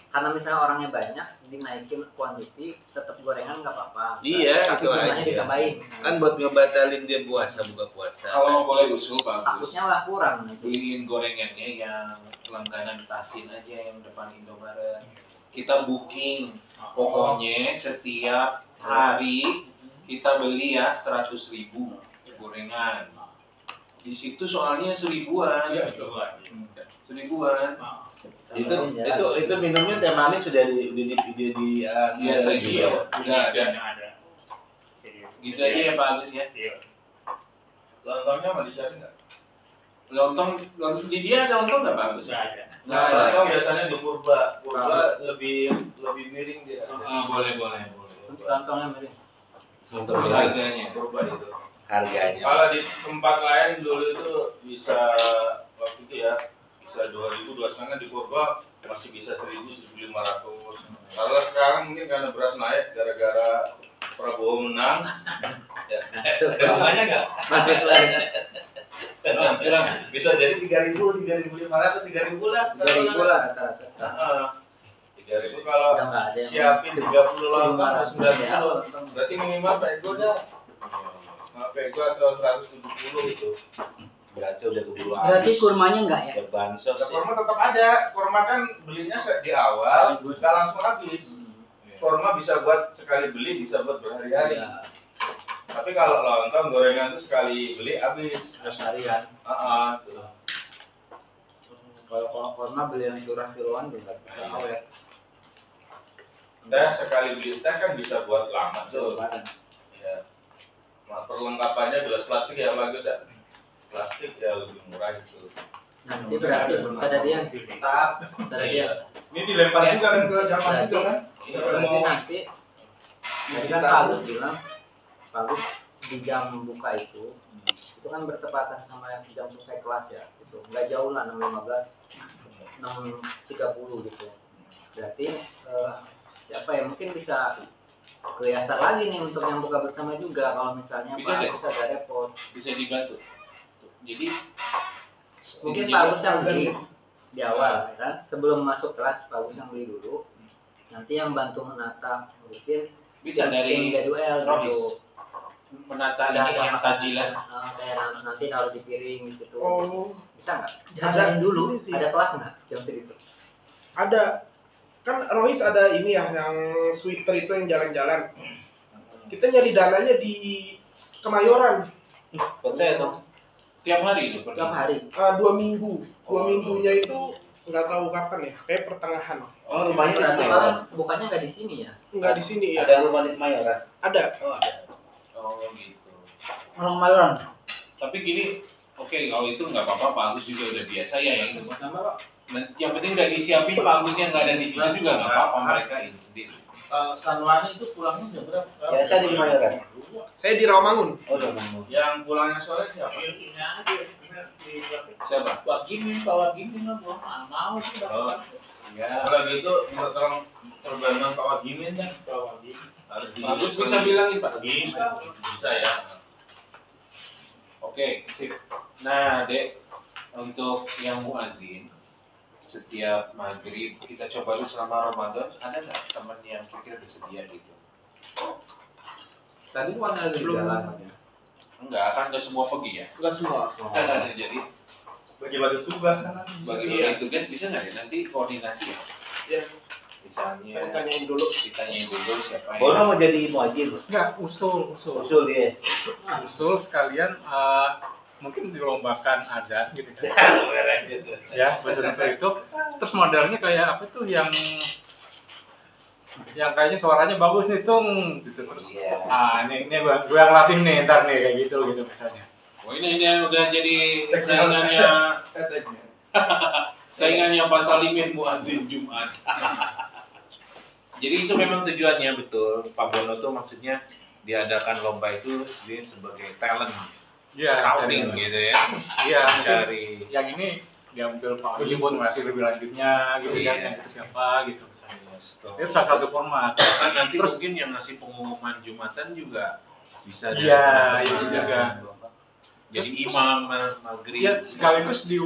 Karena misalnya orangnya banyak, dinaikin kuantiti, tetap gorengan nggak apa-apa. Iya, Tapi itu jumlahnya aja. ditambahin. Kan buat ngebatalin dia buka puasa. Kalau boleh usul bagus. Takutnya lah kurang nanti. Beliin gorengannya yang langganan Tasin aja yang depan Indomaret. Kita booking. Pokoknya setiap hari kita beli ya 100.000 gorengan. Di situ soalnya 1000-an. Iya, coba. 1000-an. Itu minumnya teh manis sudah di Biasa juga. Udah ada. Ada. Gitu aja ya Pak Agus ya. Iya. Lontongnya mau disiapin nggak? Lontong di dia ada lontong nggak Pak Agus? Nggak ada. Nggak ada. Lontong biasanya di purba lebih miring dia. Boleh. Lontongnya miring. Harganya. Purba itu. harganya. Kalau di tempat lain dulu itu bisa waktu itu ya bisa 2.000, 2.500 di Purba masih bisa 1.000, 1.500. Kalau sekarang mungkin karena beras naik gara-gara Prabowo menang. Ya. Ada rumahnya nggak? Masih lagi. Curang. Bisa jadi 3.000, 3.500, 3.000 lah. 3.000 lah rata-rata. 3.000 kalau Udah nggak ada yang- siapin 30 lontong atau 90. lontong. Berarti minimal pego dah. Pego atau 170 itu. Berarti udah keburu Berarti habis. kurmanya enggak ya? Ya bansos ya. Kurma tetap ada. Kurma kan belinya di awal, nggak langsung habis. Kurma bisa buat sekali beli, bisa buat berhari-hari. Iya, Tapi kalau lontong gorengan itu sekali beli habis. harian. Tuh. Kalau korma beli yang curah kiloan juga awet. Teh sekali beli teh kan bisa buat lama tuh. Ya. Nah, perlengkapannya gelas plastik ya bagus ya. Plastik ya lebih murah itu. Nanti berarti pada dia, Tetap. pada dia. Ini dilempar juga kan ke jamaah juga kan. Berarti nanti tadi kan Pak Agus bilang, Pak Agus di jam buka itu kan bertepatan sama jam selesai kelas ya, itu nggak jauh lah 6.15, 6.30 gitu. Berarti siapa ya mungkin bisa kelihatan lagi nih untuk yang buka bersama juga kalau misalnya Bisa Pak deh. Agus ada repot. Bisa dibantu. Jadi Mungkin Pak Agus yang beli di awal ya kan, sebelum masuk kelas Pak Agus yang beli dulu. Nanti yang bantu menata ngurusin bisa tim dari jadwal Rohis gitu. menata Udah ini yang tajilan. kayak nanti taruh di piring gitu. Oh, Bisa nggak? Diajarin dulu. ini sih. Ada kelas nggak jam segitu? Ada. Kan Rohis ada ini ya, yang sweater itu yang jalan-jalan. Kita nyari dananya di Kemayoran. Betul dong. Tiap hari itu pergi. Tiap hari. 2 minggu. Dua Oh. minggunya itu nggak tahu kapan ya, kayak pertengahan. Oh rumahnya di Berarti Kemayoran. malah bukannya nggak di sini ya? Nggak di sini ya. Ada rumah di Kemayoran. Ada. Oh gitu. Orang Mayoran. Tapi gini, oke kalau itu nggak apa-apa, Pak Agus juga udah biasa ya yang itu. Yang penting udah disiapin Pak Agusnya nggak ada di sini juga nggak apa-apa, mereka ini sendiri. Sanwani itu pulangnya jam berapa? Biasa di Kemayoran. Saya di Rawamangun. Oh udah mau. Yang pulangnya sore siapa? Siapa? Bawa gimin lah, belum mau sih. Oh. Ya. Kalau gitu tolong perbantuan Pak Wagimin kan Bawa gimin. harus di Pak Agus bisa bilangin Pak. bisa ya. Oke, sip. Nah, Dek, untuk yang muazin setiap maghrib kita coba dulu selama Ramadan, ada nggak teman yang kira-kira bersedia gitu? Tadi bukan lagi di jalan ya? Enggak, kan nggak semua pergi ya. Nggak semua. Jadi Bagi-bagi tugas kan. bagi-bagi tugas bisa nggak ya? Nanti koordinasi ya. Ya, Misalnya tanyain dulu. ditanyain dulu siapa Bono yang mau jadi muajir. Enggak, usul. Usul dia. Usul sekalian mungkin dilombakan azan gitu kan. Ya, bahasa itu. Terus modelnya kayak apa tuh yang kayaknya suaranya bagus nih tung gitu terus. Ini gue yang latih nih ntar nih kayak gitu misalnya. Ini udah jadi saingannya Pak Salimin muazin Jumat. Jadi itu memang tujuannya betul. Pak Bono tuh maksudnya diadakan lomba itu sebagai talent scouting gitu ya. Iya, cari yang ini diambil Pak Willy buat ngasih lebih lanjutnya gitu kan yang itu siapa gitu misalnya. Itu salah satu format. Kan nanti terus mungkin yang ngasih pengumuman Jumatan juga bisa itu juga. Jadi imam maghrib. Ya, sekaligus di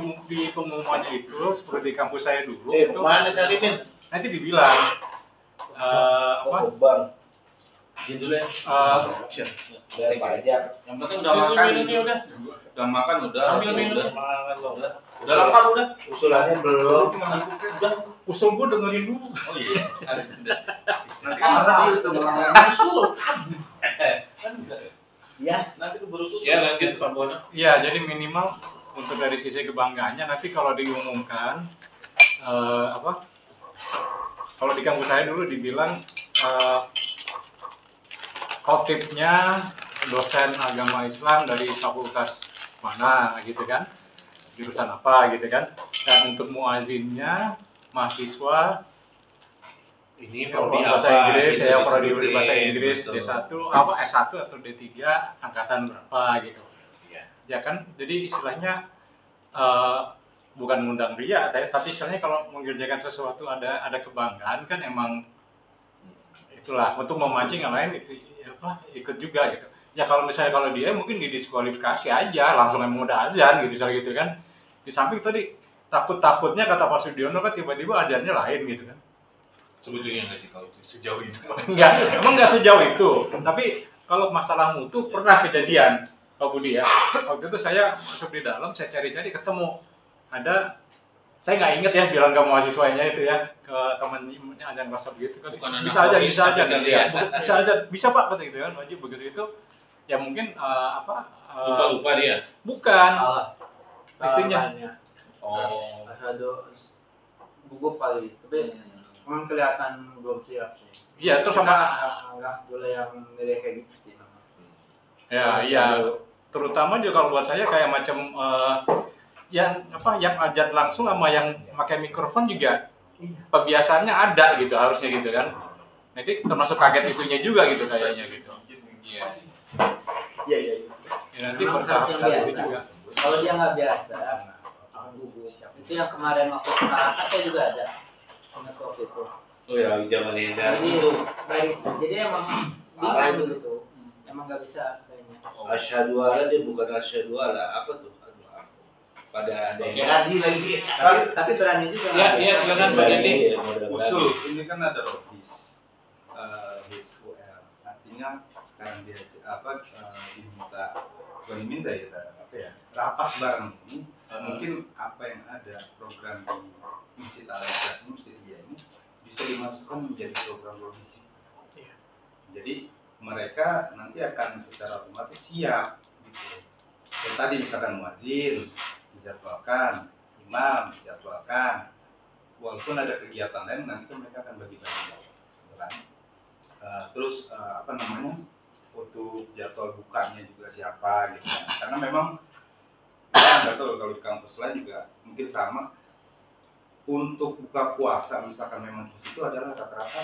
pengumumannya itu seperti di kampus saya dulu itu mana Salimin? nanti dibilang apa? Bang. Gini dulu ya. Dari pajak. Yang penting udah makan. Ini udah. Udah makan udah. Ambil minum. Udah lengkap udah. Usulannya belum. Udah. Usul gue dengerin dulu. Oh iya. Nanti marah itu melanggar usul. Ya. Nanti berusul. Ya lanjut Pak Bono. Iya, jadi minimal untuk dari sisi kebanggaannya nanti kalau diumumkan apa? Kalau di kampus saya dulu dibilang khotibnya dosen agama Islam dari fakultas mana gitu kan, jurusan apa gitu kan, dan untuk muazinnya mahasiswa Ini prodi prodi bahasa apa? Inggris Itu ya, prodi disebutin, bahasa Inggris betul. D1 apa S1 atau D3 angkatan berapa gitu. Iya. Ya kan, jadi istilahnya bukan ngundang ria, tapi istilahnya kalau mengerjakan sesuatu ada kebanggaan kan emang itulah untuk memancing yang lain itu ikut juga gitu. Ya kalau misalnya kalau dia mungkin didiskualifikasi aja langsung emang udah azan gitu misalnya gitu kan. Di samping tadi takutnya kata Pak Sudiono kan tiba-tiba azannya lain gitu kan. Sebetulnya nggak sih kalau itu sejauh itu. Emang nggak sejauh itu. Tapi kalau masalah mutu pernah kejadian Pak Budi ya. Waktu itu saya masuk di dalam, saya cari-cari ketemu ada, saya nggak inget ya bilang ke mahasiswanya itu ya, ke temannya ada yang merasa begitu kan, bisa aja bisa Pak kata gitu kan, wajib begitu itu ya mungkin Lupa dia. bukan itunya Oh. gugup kali tapi memang kelihatan belum siap sih. iya terus sama nggak boleh yang milih kayak gitu sih memang. iya terutama juga kalau buat saya kayak macam yang ajat langsung sama yang pakai mikrofon juga pembiasaannya ada gitu harusnya gitu kan. Jadi termasuk kaget itunya juga gitu kayaknya gitu. Iya. Iya. Ya, nanti Memang harus yang bertahap itu biasa. juga. Kalau dia nggak biasa akan gugup. Itu yang kemarin waktu masyarakat saya juga ada ingat waktu itu. Oh ya, zaman Hendar Jadi itu jadi emang Parah bingung itu. gitu. Emang nggak bisa kayaknya. asyhadu alla dia bukan asyhadu alla apa tuh? Aduh, apa? Pada ada Oke. yang tadi lagi. Tapi berani juga. Ya, nggak iya, biasa. silakan, Pak Yandi. Usul ini kan ada rohis, HIS-UL. Artinya sekarang dia diminta rapat bareng ini. Mungkin apa yang ada program di Masjid Al-Ikhlas Masjid ini bisa dimasukkan menjadi program rohis. Jadi mereka nanti akan secara otomatis siap gitu. Dan tadi misalkan muadzin dijadwalkan, imam dijadwalkan, walaupun ada kegiatan lain nanti kan mereka akan bagi-bagi kan. Terus untuk jadwal bukanya juga siapa gitu kan. Karena memang nggak tahu kalau di kampus lain juga mungkin sama. Untuk buka puasa misalkan memang di situ adalah rata-rata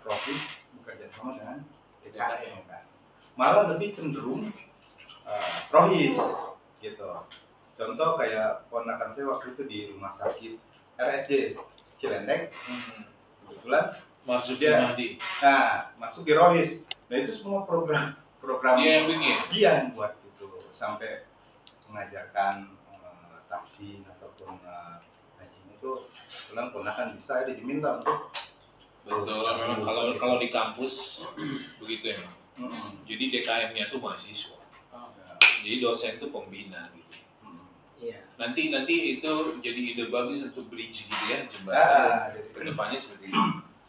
rohis bekerja sama dengan DKM kan. Malah lebih cenderung rohis gitu. Contoh kayak ponakan saya waktu itu di rumah sakit RSJ Cirendek, kebetulan Maksudnya masuk di rohis. Nah itu semua program dia yang bikin. dia yang buat itu sampai mengajarkan tahsin ataupun ngaji itu kebetulan ponakan bisa dia diminta untuk Betul, memang kalau di kampus begitu emang. Jadi DKM-nya tuh mahasiswa. Jadi dosen tuh pembina gitu. Iya. Nanti itu jadi ide bagus untuk bridge gitu ya, jembatan. Kedepannya seperti itu.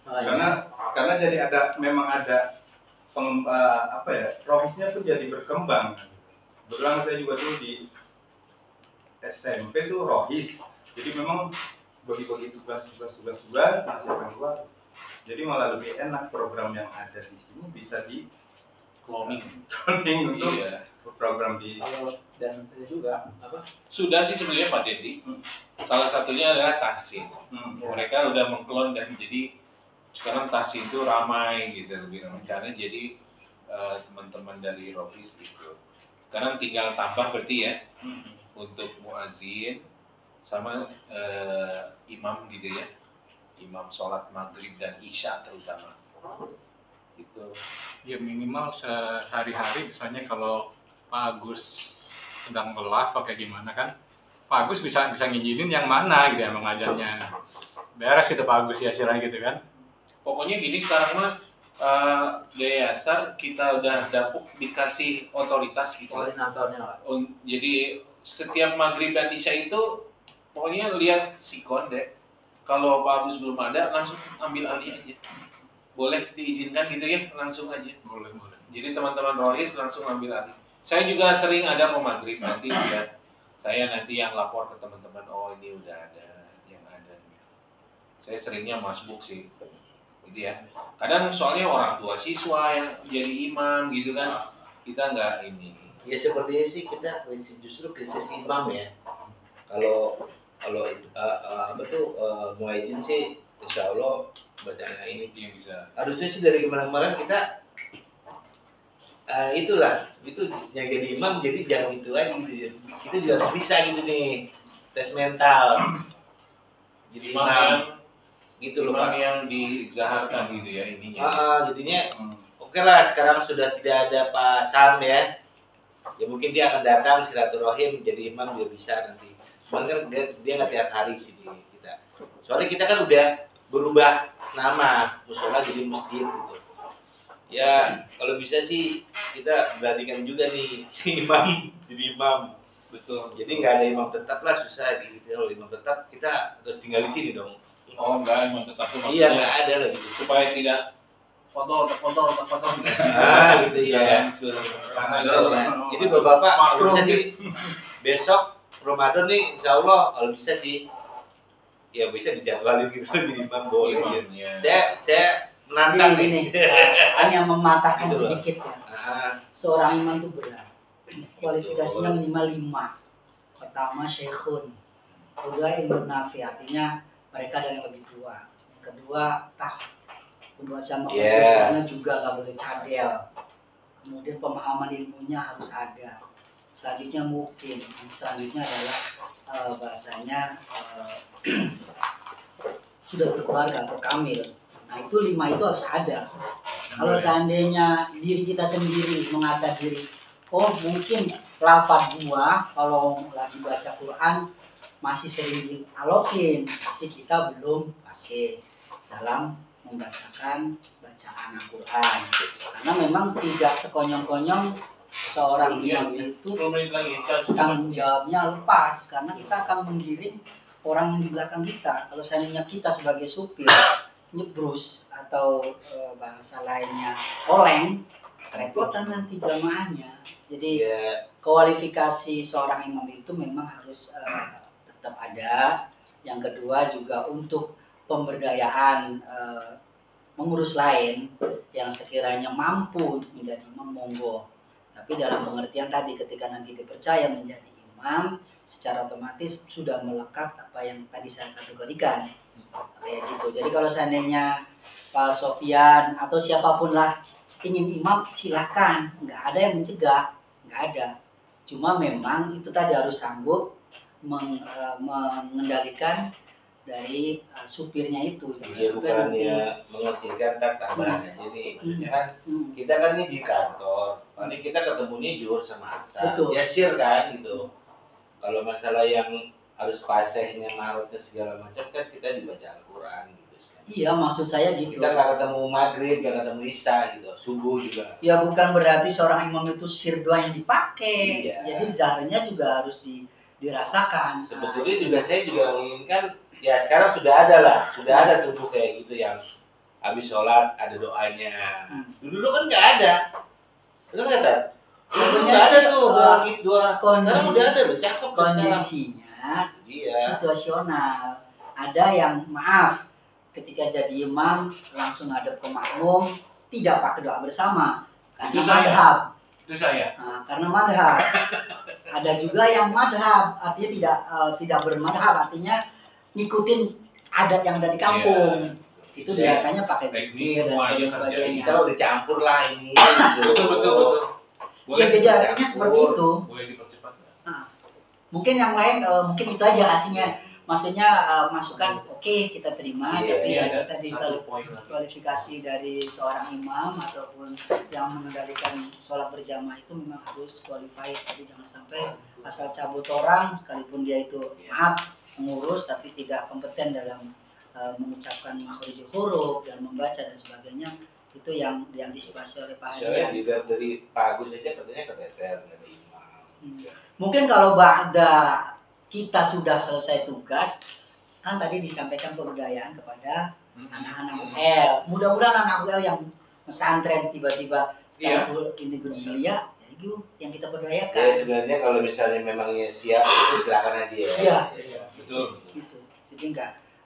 karena jadi memang ada rohisnya tuh jadi berkembang Kebetulan saya juga dulu di SMP tuh rohis, jadi memang bagi-bagi tugas, nah siapa yang keluar. Jadi malah lebih enak program yang ada di sini bisa di Cloning. untuk Iya. program di Kalau dan itu juga apa? Sudah sih sebenarnya Pak Dendi. Salah satunya adalah Tahsis. Mereka udah mengklon dan jadi sekarang Tahsis itu ramai gitu, lebih ramai karena jadi teman-teman dari Rohis ikut. Sekarang tinggal tambah berarti ya untuk muazin sama imam gitu ya, imam sholat maghrib dan isya terutama itu. Ya minimal sehari-hari misalnya kalau Pak Agus sedang lelah atau kayak gimana kan, Pak Agus bisa ngizinin yang mana gitu ya mengajarnya. Beres gitu Pak Agus ya istilahnya gitu kan. Pokoknya gini sekarang mah Yayasan kita udah dikasih otoritas gitu. Koordinatornya Pak. Jadi setiap maghrib dan isya itu pokoknya lihat sikon deh. Kalau Pak Agus belum ada langsung ambil alih aja. Boleh diizinkan gitu ya, langsung aja. Boleh. Jadi teman-teman Rohis langsung ambil alih. Saya juga sering ada mau maghrib nanti lihat. Saya nanti yang lapor ke teman-teman, oh ini udah ada yang ada. Saya seringnya masbuk sih, gitu ya. Kadang soalnya orang tua siswa yang jadi imam gitu kan, kita nggak ini. Ya sepertinya sih kita justru krisis imam ya. Kalau apa tuh muadzin sih insya Allah bacanya ini Yang bisa. harusnya sih dari kemarin kita itulah itu yang jadi imam, jadi jangan itu aja gitu. Kita juga harus bisa gitu nih tes mental jadi Imam imam yang gitu loh imam Pak. yang dizaharkan gitu ya ininya. Jadinya oke lah sekarang sudah tidak ada Pak Sam ya mungkin dia akan datang silaturahim jadi imam juga bisa nanti. Cuman kan dia nggak tiap hari sih di kita. Soalnya kita kan udah berubah nama musola jadi masjid gitu. Ya kalau bisa sih kita beranikan juga nih imam jadi imam. Betul. Jadi nggak ada imam tetap lah susah gitu. Kalau imam tetap kita harus tinggal di sini dong. Oh enggak, imam tetap tuh Iya maksudnya nggak ada lah gitu. supaya tidak foto Gitu ya. Jadi bapak-bapak kalau bisa sih besok Ramadan nih insya Allah kalau bisa sih ya bisa dijadwalin gitu jadi imam boleh ya. Saya menantang Gini, hanya mematahkan Gitu loh. sedikit ya. Seorang Seorang imam itu berat. Kualifikasinya minimal 5. Pertama syekhun, kedua ilmu nafi, artinya mereka ada yang lebih tua. Yang kedua membaca makhluknya juga nggak boleh cadel. Kemudian pemahaman ilmunya harus ada. Selanjutnya mungkin, selanjutnya adalah bahasanya sudah berkeluarga atau kamil. Nah itu 5 itu harus ada. Kalau seandainya diri kita sendiri mengasah diri, oh mungkin lafaz gua kalau lagi baca Quran masih sering dialokin, tapi kita belum fasih dalam membacakan bacaan Al-Quran. Karena memang tidak sekonyong-konyong seorang imam itu tanggung jawabnya lepas, karena kita akan menggiring orang yang di belakang kita. Kalau seandainya kita sebagai supir nyebrus atau bahasa lainnya oleng, repotan nanti jamaahnya. Jadi kualifikasi seorang imam itu memang harus tetap ada. Yang kedua juga untuk pemberdayaan mengurus lain yang sekiranya mampu untuk menjadi imam, monggo. Tapi dalam pengertian tadi ketika nanti dipercaya menjadi imam, secara otomatis sudah melekat apa yang tadi saya kategorikan kayak gitu. Jadi kalau seandainya Pak Sofian atau siapapun lah ingin imam, silahkan, nggak ada yang mencegah, nggak ada. Cuma memang itu tadi harus sanggup mengendalikan dari supirnya itu. Dia bukannya mengecilkan tambahan aja nih. Maksudnya kan kita kan ini di kantor, ini kita ketemunya juhur sama asar. Ya sir kan gitu. Kalau masalah yang harus pasehnya maharotnya segala macam kan kita dibaca Al-Quran gitu. Iya maksud saya gitu. Kita nggak ketemu maghrib, nggak ketemu isya gitu, subuh juga. Ya bukan berarti seorang imam itu sirdoa yang dipakai. Iya. Jadi zaharnya juga harus dirasakan. Sebetulnya juga saya juga menginginkan ya sekarang sudah ada tubuh kayak gitu yang habis sholat ada doanya. Dulu kan nggak ada, benar nggak? Sebenarnya udah ada sih, tuh dua sekarang udah ada loh, cakep tuh sekarang. kondisinya Iya. situasional. Ada yang maaf ketika jadi imam langsung hadap ke makmum tidak pakai doa bersama karena Itu saya. madhab. Itu saya. Nah, karena madhab. Ada juga yang madhab, artinya tidak bermadhab, artinya ngikutin adat yang ada di kampung. Itu Iya. biasanya pakai Teknis zikir dan semuanya sebagainya. Kita udah campur lah ini. Betul. Ya, jadi artinya seperti itu. Boleh dipercepat nggak? Nah, mungkin yang lain mungkin itu aja aslinya. Maksudnya masukan oke, kita terima, Iya, tapi iya, ya ada kita di satu poin lagi. kualifikasi dari seorang imam ataupun yang mengendalikan sholat berjamaah itu memang harus qualified. Jadi jangan sampai asal cabut orang sekalipun dia itu maaf mengurus tapi tidak kompeten dalam mengucapkan makhrij huruf dan membaca dan sebagainya, itu yang diantisipasi oleh Pak Soalnya Hadian. dilihat dari Pak Agus aja katanya keteter dari imam. Mungkin kalau ba'da kita sudah selesai tugas, kan tadi disampaikan pemberdayaan kepada anak-anak UL. Mudah-mudahan anak UL yang pesantren tiba-tiba sekarang ini gerilya, ya itu yang kita Ya berdayakan. sebenarnya kalau misalnya memangnya siap itu silakan aja ya. Iya, Betul. gitu. Jadi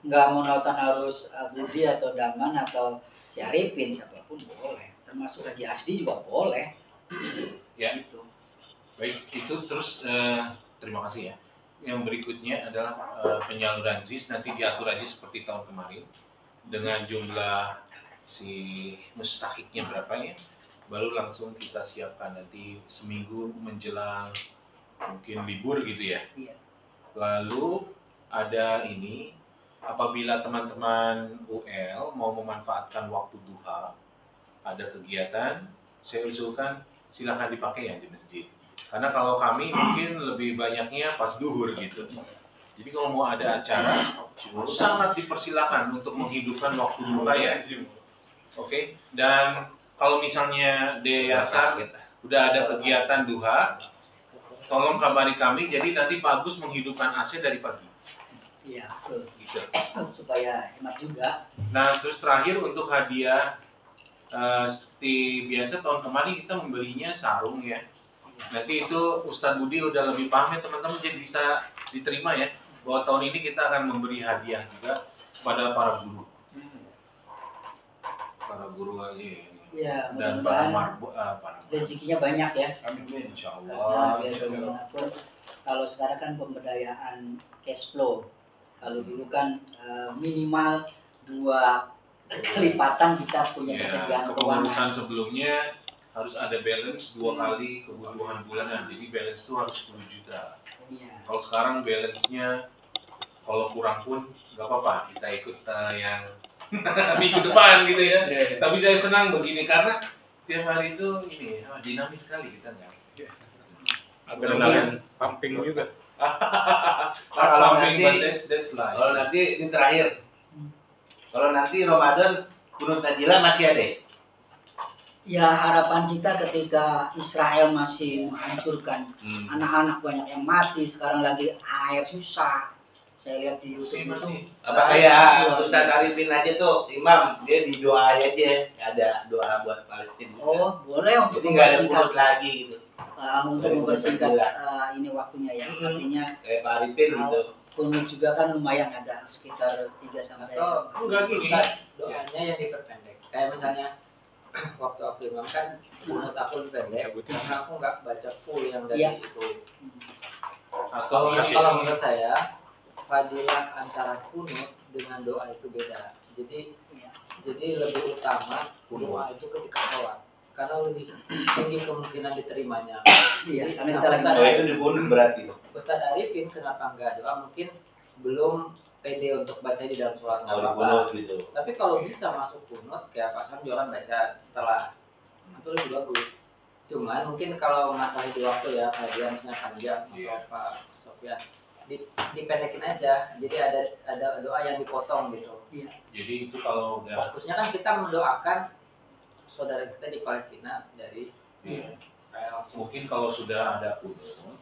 nggak monoton harus Budi atau Daman atau si Arifin, siapapun boleh. Termasuk Haji Asdi juga boleh. Ya. Gitu. Baik, itu terus terima kasih ya. Yang berikutnya adalah penyaluran ZIS nanti diatur aja seperti tahun kemarin dengan jumlah si mustahiknya berapa ya, baru langsung kita siapkan nanti seminggu menjelang mungkin libur gitu ya. Iya. Lalu ada ini, apabila teman-teman UL mau memanfaatkan waktu duha, ada kegiatan, saya usulkan silakan dipakai ya di masjid. Karena kalau kami mungkin lebih banyaknya pas duhur gitu. Jadi kalau mau ada acara, sangat dipersilakan untuk menghidupkan waktu duha ya. Oke. Dan kalau misalnya di Yayasan udah ada kegiatan duha, tolong kabari kami. Jadi nanti Pak Agus menghidupkan AC dari pagi. Iya, betul. Gitu. Supaya hemat juga. Nah, terus terakhir untuk hadiah, seperti biasa tahun kemarin kita memberinya sarung ya. Nanti itu Ustadz Budi udah lebih paham ya teman-teman, jadi bisa diterima ya bahwa tahun ini kita akan memberi hadiah juga kepada para guru. Para guru aja Ya, dan para mudah-mudahan rezekinya banyak ya. Amin insya Karena Allah. biar bagaimanapun kalau sekarang kan pemberdayaan cash flow. Kalau dulu kan minimal 2 kelipatan kita punya Ya, kesediaan kepengurusan keuangan. sebelumnya harus ada balance 2 kali kebutuhan bulanan. Jadi balance itu harus 10 juta. Iya. Kalau sekarang balance-nya kalau kurang pun nggak apa-apa, kita ikut yang minggu depan gitu ya. Tapi saya senang begini karena tiap hari itu ini dinamis sekali kita nggak. Adrenalin pumping juga. Kalau Pumping, nanti- but that's life. Kalau nanti ini terakhir. Kalau nanti Ramadan kunut Najila masih ada. Ya harapan kita ketika Israel masih menghancurkan anak-anak banyak yang mati, sekarang lagi air susah. Saya lihat di YouTube itu. Apa kayak Ustaz Arifin aja tuh, Imam, dia di doa aja, ada doa buat Palestina. Oh, boleh untuk Jadi nggak ada mempersingkat kunut lagi gitu. untuk mempersingkat ini waktunya ya. Artinya Kayak Pak Arifin gitu. kunut juga kan lumayan ada sekitar 3 sampai Atau Enggak gini. doanya yang diperpendek. Kayak misalnya waktu aku imam kan kunut aku pendek karena aku nggak baca full yang dari Iya. itu. Atau Kalau menurut saya fadilah antara kunut dengan doa itu beda. Jadi lebih utama doa itu ketika sholat karena lebih tinggi kemungkinan diterimanya. Iya, Jadi, karena kita lagi Oh itu di kunut berarti. Ustadz Arifin kenapa enggak doa, mungkin belum pede untuk baca di dalam sholat nggak Kalau di apa-apa. kunut gitu. Tapi kalau bisa masuk kunut kayak Pak Sam jualan baca setelah itu lebih bagus. Cuman mungkin kalau masalah di waktu ya kajian misalnya panjang atau Pak Sofyan dipendekin aja. Jadi ada doa yang dipotong gitu. jadi itu kalau udah Fokusnya kan kita mendoakan saudara kita di Palestina dari Israel. mungkin kalau sudah ada kunut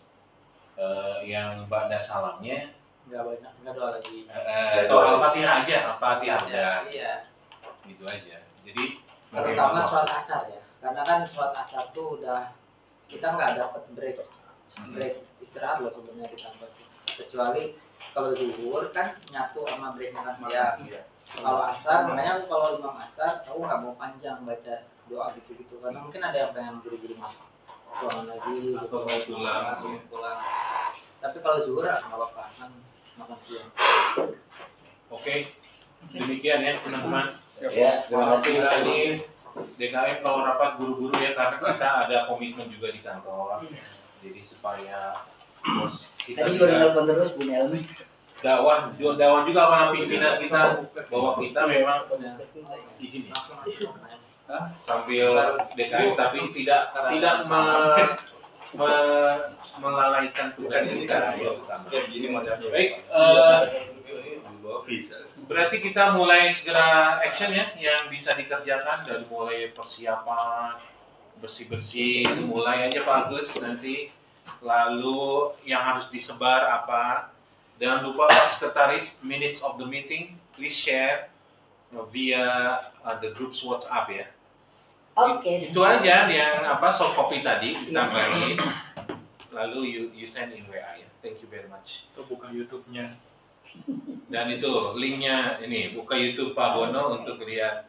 yang ba'da salamnya Nggak banyak, nggak doa lagi. atau Al-Fatihah aja, Al-Fatihah udah Iya. gitu aja. Jadi Terutama sholat asar ya, karena kan sholat asar tuh udah kita nggak dapat break istirahat loh sebenarnya di kantor. Kecuali kalau zuhur kan nyatu sama break makan siang. Kalau asar, makanya aku kalau imam asar, aku nggak mau panjang baca doa gitu-gitu karena mungkin ada yang pengen buru-buru masuk ruangan lagi, Atau mau pulang. pulang. Tapi kalau zuhur nggak apa-apa kan makan siang. Oke, demikian ya teman-teman. Ya, terima kasih. Kita ini DKM kalau rapat buru-buru ya karena kita ada komitmen juga di kantor. Jadi supaya bos kita Tadi juga telepon terus Bu Nelmi. dakwah juga sama pimpinan kita bahwa kita memang izin ya sambil DKM tapi tidak melalaikan tugas kita ya utama. Gini modelnya. Baik, berarti kita mulai segera action ya yang bisa dikerjakan dari mulai persiapan bersih-bersih itu mulai aja Pak Agus nanti, lalu yang harus disebar apa. Jangan lupa Pak Sekretaris, minutes of the meeting please share via the group's WhatsApp ya. Oke. Itu aja yang soft copy tadi ditambahin. Lalu you send in WA ya. Thank you very much. Itu buka YouTube-nya. Dan itu linknya ini buka YouTube Pak Bono untuk lihat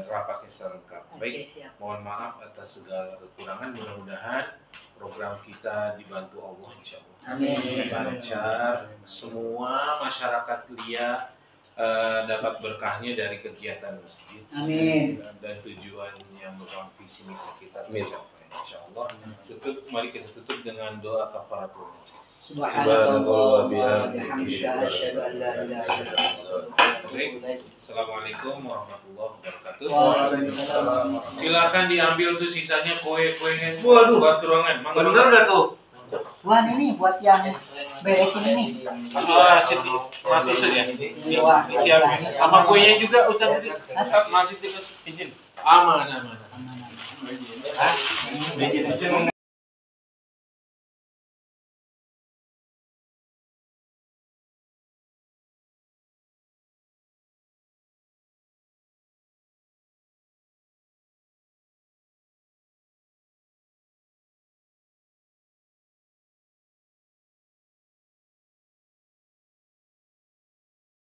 rapatnya selengkap. Baik, Oke, siap. mohon maaf atas segala kekurangan. Mudah-mudahan program kita dibantu Allah insya Allah. Amin. Lancar, semua masyarakat Lia dapat berkahnya dari kegiatan masjid. Amin. Dan tujuan yang merupakan visi misi kita tercapai insya Allah. Mari kita tutup dengan doa kafaratul majlis. Subhanallah wa bihamdika asyhadu an la ilaha illa anta. Assalamualaikum warahmatullahi wabarakatuh. Waalaikumsalam. Silakan diambil tuh sisanya kue-kuenya. Waduh. Buat ruangan. Bener nggak tuh? Wan ini buat yang beresin ini. Siti, masih saja. Iya. Disiapin. Sama kuenya juga ucap masih izin. Aman. Aman. Izin.